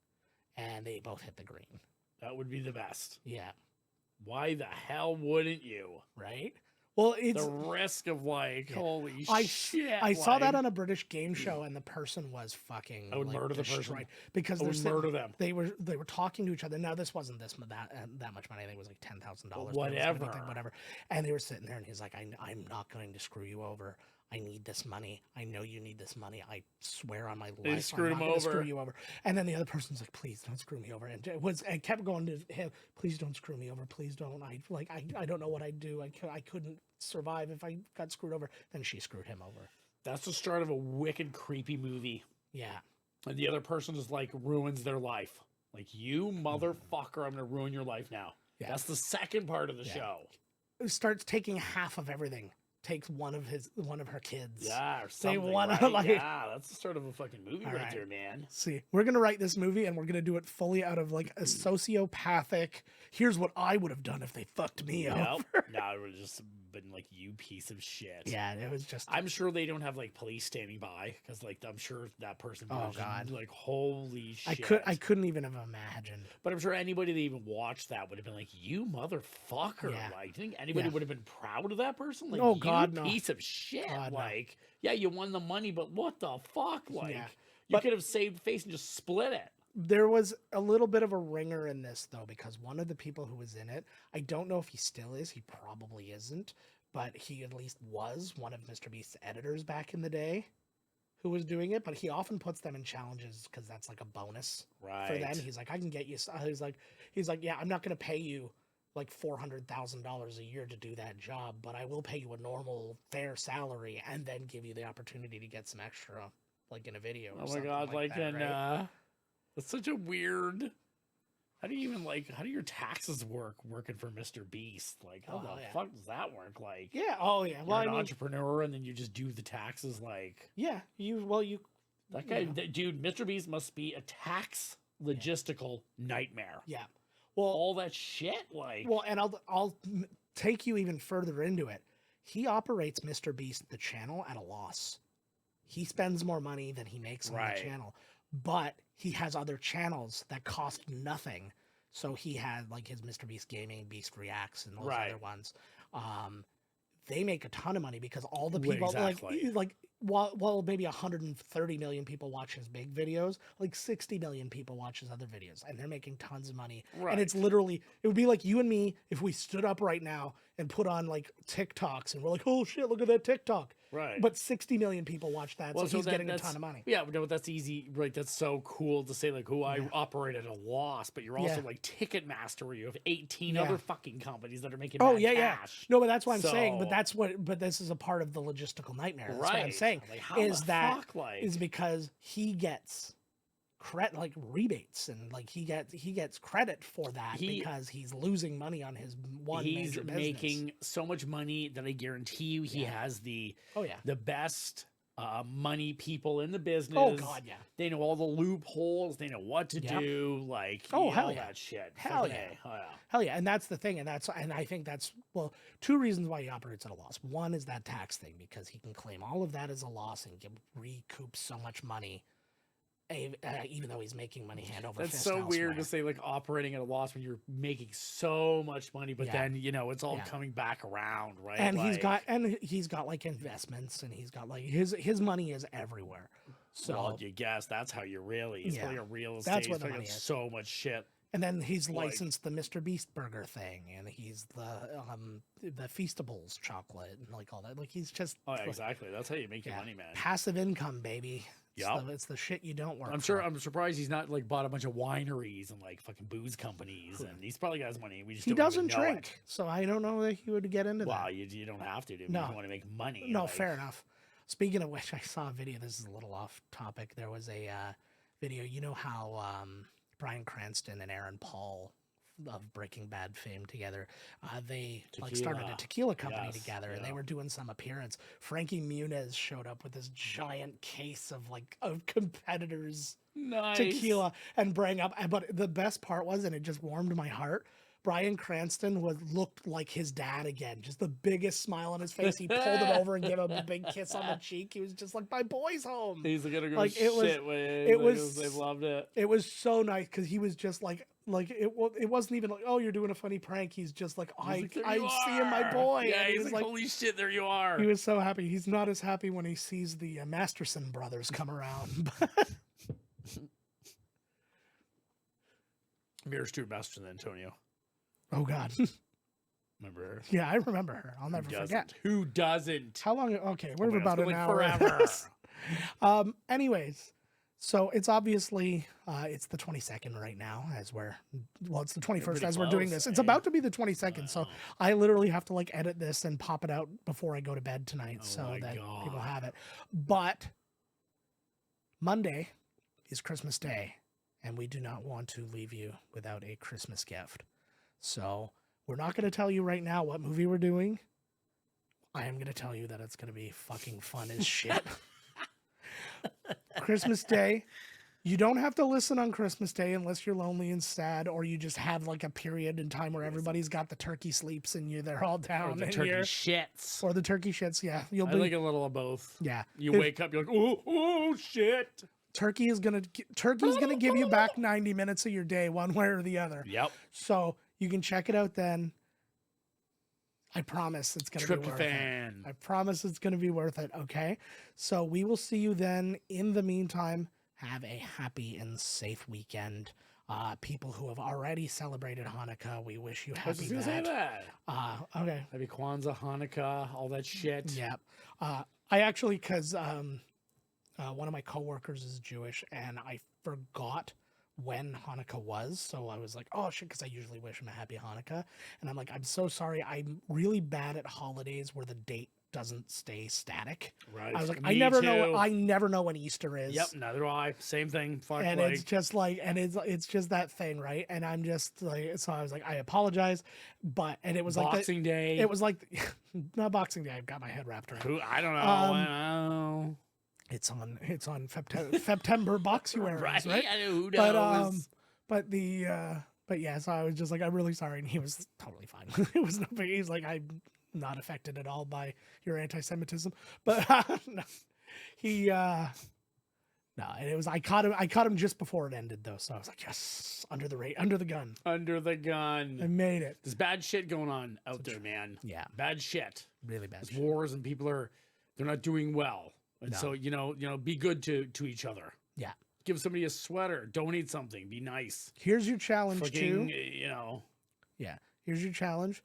[SPEAKER 1] And they both hit the green.
[SPEAKER 2] That would be the best.
[SPEAKER 1] Yeah.
[SPEAKER 2] Why the hell wouldn't you?
[SPEAKER 1] Right? Well, it's
[SPEAKER 2] the risk of like, holy shit.
[SPEAKER 1] I saw that on a British game show, and the person was fucking.
[SPEAKER 2] I would murder the person
[SPEAKER 1] because
[SPEAKER 2] I would murder them.
[SPEAKER 1] They were talking to each other. Now this wasn't that much money. I think it was like $10,000.
[SPEAKER 2] Whatever.
[SPEAKER 1] And they were sitting there, and he's like, "I'm not going to screw you over. I need this money. I know you need this money. I swear on my life, I'm not going to screw you over." And then the other person's like, "Please don't screw me over." And it kept going to him. "Please don't screw me over. Please don't. I don't know what I'd do. I couldn't survive if I got screwed over." Then she screwed him over.
[SPEAKER 2] That's the start of a wicked, creepy movie.
[SPEAKER 1] Yeah.
[SPEAKER 2] And the other person just like ruins their life. Like, you motherfucker, I'm going to ruin your life now. Yeah. That's the second part of the show.
[SPEAKER 1] It starts taking half of everything. Takes one of her kids.
[SPEAKER 2] Yeah, or something. Yeah, that's the start of a fucking movie right there, man.
[SPEAKER 1] See, we're gonna write this movie, and we're gonna do it fully out of like a sociopathic. Here's what I would have done if they fucked me up.
[SPEAKER 2] No, it would have just been like, you piece of shit.
[SPEAKER 1] Yeah, it was just.
[SPEAKER 2] I'm sure they don't have like police standing by, because like I'm sure that person.
[SPEAKER 1] Oh God!
[SPEAKER 2] Like, holy shit!
[SPEAKER 1] I couldn't even have imagined.
[SPEAKER 2] But I'm sure anybody that even watched that would have been like, you motherfucker!
[SPEAKER 1] Yeah.
[SPEAKER 2] Like, do you think anybody would have been proud of that person? Like,
[SPEAKER 1] oh God, no!
[SPEAKER 2] Piece of shit!
[SPEAKER 1] God,
[SPEAKER 2] like, yeah, you won the money, but what the fuck? Like, you could have saved face and just split it.
[SPEAKER 1] There was a little bit of a ringer in this, though, because one of the people who was in it, I don't know if he still is. He probably isn't, but he at least was one of Mr. Beast's editors back in the day who was doing it. But he often puts them in challenges because that's like a bonus for them. He's like, I can get you. He's like, yeah, I'm not going to pay you like $400,000 a year to do that job, but I will pay you a normal, fair salary and then give you the opportunity to get some extra, like in a video. Or
[SPEAKER 2] oh my God, like that, right? It's such a weird. How do you even how do your taxes work working for Mr. Beast? Like, how the fuck does that work? Like,
[SPEAKER 1] yeah, well,
[SPEAKER 2] you're an entrepreneur, and then you just do the taxes. Like,
[SPEAKER 1] yeah,
[SPEAKER 2] that guy, dude, Mr. Beast must be a tax logistical nightmare.
[SPEAKER 1] Yeah,
[SPEAKER 2] well, all that shit, like,
[SPEAKER 1] well, and I'll take you even further into it. He operates Mr. Beast the channel at a loss. He spends more money than he makes on the channel. But he has other channels that cost nothing. So he had like his Mr. Beast Gaming, Beast Reacts, and those other ones. They make a ton of money because all the people like while maybe 130 million people watch his big videos, like 60 million people watch his other videos, and they're making tons of money.
[SPEAKER 2] Right.
[SPEAKER 1] And it's literally, it would be like you and me if we stood up right now and put on like TikToks and we're like, oh shit, look at that TikTok.
[SPEAKER 2] Right.
[SPEAKER 1] But 60 million people watch that, so he's getting a ton of money.
[SPEAKER 2] Yeah, but that's easy. Right. That's so cool to say, like, I operate at a loss, but you're also like Ticketmaster, where you have 18 other fucking companies that are making cash.
[SPEAKER 1] No, but that's what I'm saying. But this is a part of the logistical nightmare. That's what I'm saying.
[SPEAKER 2] Like,
[SPEAKER 1] is because he gets credit, like rebates, and like he gets credit for that because he's losing money on his major business.
[SPEAKER 2] He's making so much money that I guarantee you he has the best money people in the business.
[SPEAKER 1] Oh god, yeah.
[SPEAKER 2] They know all the loopholes. They know what to do. Like,
[SPEAKER 1] hell
[SPEAKER 2] that shit.
[SPEAKER 1] Hell yeah. Hell yeah. And that's the thing. And I think that's, well, two reasons why he operates at a loss. One is that tax thing, because he can claim all of that as a loss and recoup so much money, even though he's making money hand over fist.
[SPEAKER 2] That's so weird to say, like, operating at a loss when you're making so much money, but then it's all coming back around, right?
[SPEAKER 1] And he's got like investments, and he's got like his money is everywhere. So
[SPEAKER 2] well, you guess that's how you really. It's like a real estate.
[SPEAKER 1] That's where the money is.
[SPEAKER 2] So much shit.
[SPEAKER 1] And then he's licensed the Mr. Beast burger thing, and he's the Feastables chocolate and like all that. Like he's just
[SPEAKER 2] exactly. That's how you make your money, man.
[SPEAKER 1] Passive income, baby.
[SPEAKER 2] Yeah,
[SPEAKER 1] it's the shit you don't work.
[SPEAKER 2] I'm surprised he's not like bought a bunch of wineries and like fucking booze companies, and he's probably got his money. We just
[SPEAKER 1] he doesn't drink, so I don't know that he would get into that.
[SPEAKER 2] Well, you don't have to. No, you want to make money.
[SPEAKER 1] No, fair enough. Speaking of which, I saw a video. This is a little off topic. There was a video. You know how Bryan Cranston and Aaron Paul of Breaking Bad fame together, they like started a tequila company together, and they were doing some appearance. Frankie Muniz showed up with this giant case of competitors tequila and bring up. But the best part was, and it just warmed my heart, Bryan Cranston looked like his dad again, just the biggest smile on his face. He pulled him over and gave him a big kiss on the cheek. He was just like, my boy's home.
[SPEAKER 2] He's gonna go
[SPEAKER 1] like
[SPEAKER 2] shit with. It was they loved it.
[SPEAKER 1] It was so nice because he was just like it wasn't even like, oh, you're doing a funny prank. He's just like, I'm seeing my boy.
[SPEAKER 2] Yeah, and he's like, holy shit, there you are.
[SPEAKER 1] He was so happy. He's not as happy when he sees the Masterson brothers come around.
[SPEAKER 2] Mira Stewart Masterson, Antonio.
[SPEAKER 1] Oh God.
[SPEAKER 2] Remember her?
[SPEAKER 1] Yeah, I remember her. I'll never forget.
[SPEAKER 2] Who doesn't?
[SPEAKER 1] How long? Okay, we're about an hour. Forever. Anyways, so it's obviously it's the 22nd right now it's the 21st as we're doing this. It's about to be the 22nd, so I literally have to like edit this and pop it out before I go to bed tonight so that people have it. But Monday is Christmas Day, and we do not want to leave you without a Christmas gift. So we're not going to tell you right now what movie we're doing. I am going to tell you that it's going to be fucking fun as shit. Christmas Day. You don't have to listen on Christmas Day unless you're lonely and sad, or you just have like a period in time where everybody's got the turkey sleeps and they're all down.
[SPEAKER 2] Or the turkey shits.
[SPEAKER 1] Or the turkey shits, yeah.
[SPEAKER 2] I like a little of both.
[SPEAKER 1] Yeah.
[SPEAKER 2] You wake up, you're like, oh shit.
[SPEAKER 1] Turkey's gonna give you back 90 minutes of your day, one way or the other.
[SPEAKER 2] Yep.
[SPEAKER 1] So you can check it out then. I promise it's gonna be worth it. I promise it's gonna be worth it. Okay. So we will see you then. In the meantime, have a happy and safe weekend. People who have already celebrated Hanukkah, we wish you happy.
[SPEAKER 2] I was gonna say that.
[SPEAKER 1] Okay.
[SPEAKER 2] Happy Kwanzaa, Hanukkah, all that shit.
[SPEAKER 1] Yeah. I actually, because one of my coworkers is Jewish, and I forgot when Hanukkah was, so I was like, oh shit, because I usually wish him a happy Hanukkah, and I'm like, I'm so sorry, I'm really bad at holidays where the date doesn't stay static.
[SPEAKER 2] Right.
[SPEAKER 1] I was like, I never know when Easter is.
[SPEAKER 2] Yep, neither do I. Same thing. Fuck.
[SPEAKER 1] And it's just like, and it's just that thing, right? And I'm just like, so I was like, I apologize, and it was like
[SPEAKER 2] Boxing Day.
[SPEAKER 1] It was like, not Boxing Day. I've got my head wrapped around.
[SPEAKER 2] I don't know.
[SPEAKER 1] It's on September Boxuaries, right?
[SPEAKER 2] I know, who knows.
[SPEAKER 1] But yeah, so I was just like, I'm really sorry, and he was totally fine. It was no big. He's like, I'm not affected at all by your anti-Semitism, but no, and it was I caught him just before it ended though, so I was like, yes, under the gun. I made it.
[SPEAKER 2] There's bad shit going on out there, man.
[SPEAKER 1] Yeah,
[SPEAKER 2] bad shit.
[SPEAKER 1] Really bad.
[SPEAKER 2] There's wars and people they're not doing well. And so, be good to each other.
[SPEAKER 1] Yeah.
[SPEAKER 2] Give somebody a sweater, donate something, be nice.
[SPEAKER 1] Here's your challenge
[SPEAKER 2] Fucking,
[SPEAKER 1] too. Yeah. Here's your challenge.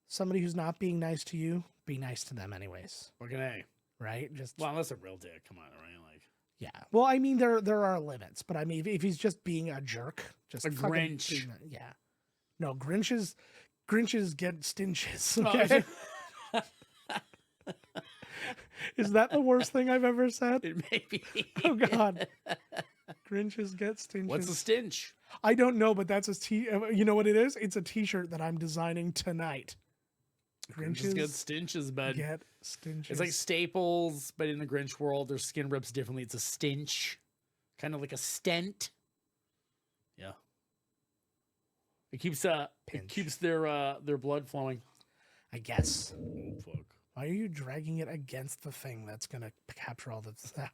[SPEAKER 1] Somebody who's not being nice to you, be nice to them anyways.
[SPEAKER 2] Fucking A.
[SPEAKER 1] Right?
[SPEAKER 2] Well, unless a real dick. Come on, right? Like.
[SPEAKER 1] Yeah. Well, I mean, there are limits, but I mean, if he's just being a jerk, just
[SPEAKER 2] a Grinch.
[SPEAKER 1] Yeah. No, Grinches get stinches.
[SPEAKER 2] Oh,
[SPEAKER 1] Okay. Is that the worst thing I've ever said?
[SPEAKER 2] It may be.
[SPEAKER 1] Oh God. Grinches get stinches.
[SPEAKER 2] What's a stench?
[SPEAKER 1] I don't know, but that's you know what it is? It's a t-shirt that I'm designing tonight.
[SPEAKER 2] Grinches get stenches, bud.
[SPEAKER 1] Get stinches.
[SPEAKER 2] It's like Staples, but in the Grinch world, their skin rips differently. It's a stench. Kind of like a stent. Yeah. It keeps their blood flowing.
[SPEAKER 1] I guess.
[SPEAKER 2] Oh fuck.
[SPEAKER 1] Why are you dragging it against the thing that's gonna capture all the sound?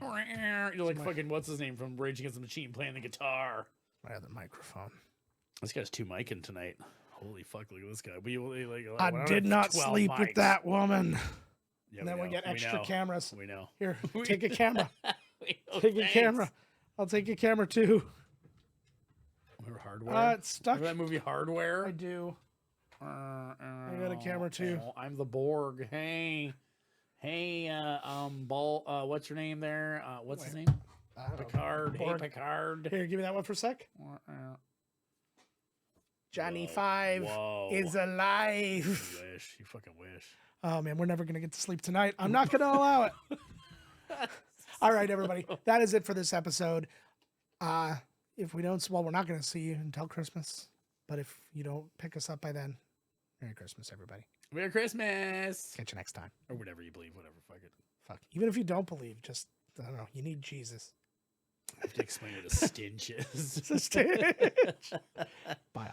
[SPEAKER 2] You're like fucking what's his name from Rage Against the Machine playing the guitar.
[SPEAKER 1] My other microphone.
[SPEAKER 2] This guy's 2 micing tonight. Holy fuck! Look at this guy.
[SPEAKER 1] I did not sleep
[SPEAKER 2] mics.
[SPEAKER 1] with that woman.
[SPEAKER 2] Yeah,
[SPEAKER 1] and then we get extra cameras.
[SPEAKER 2] We know.
[SPEAKER 1] Here, take a camera.
[SPEAKER 2] Take
[SPEAKER 1] a camera. I'll take a camera too.
[SPEAKER 2] Remember Hardware?
[SPEAKER 1] It's stuck.
[SPEAKER 2] Remember that movie Hardware?
[SPEAKER 1] I do. I got a camera too.
[SPEAKER 2] I'm the Borg. Hey, what's your name there? What's his name? Picard. Hey, Picard.
[SPEAKER 1] Here, give me that one for a sec. Johnny Five is alive.
[SPEAKER 2] You wish. You fucking wish.
[SPEAKER 1] Oh man, we're never gonna get to sleep tonight. I'm not gonna allow it. All right, everybody. That is it for this episode. If we don't, well, we're not gonna see you until Christmas. But if you don't pick us up by then, Merry Christmas, everybody.
[SPEAKER 2] Merry Christmas.
[SPEAKER 1] Catch you next time.
[SPEAKER 2] Or whatever you believe. Whatever. Fuck it.
[SPEAKER 1] Fuck. Even if you don't believe, just I don't know. You need Jesus.
[SPEAKER 2] I have to explain what a stench is.
[SPEAKER 1] It's a stench. Bye.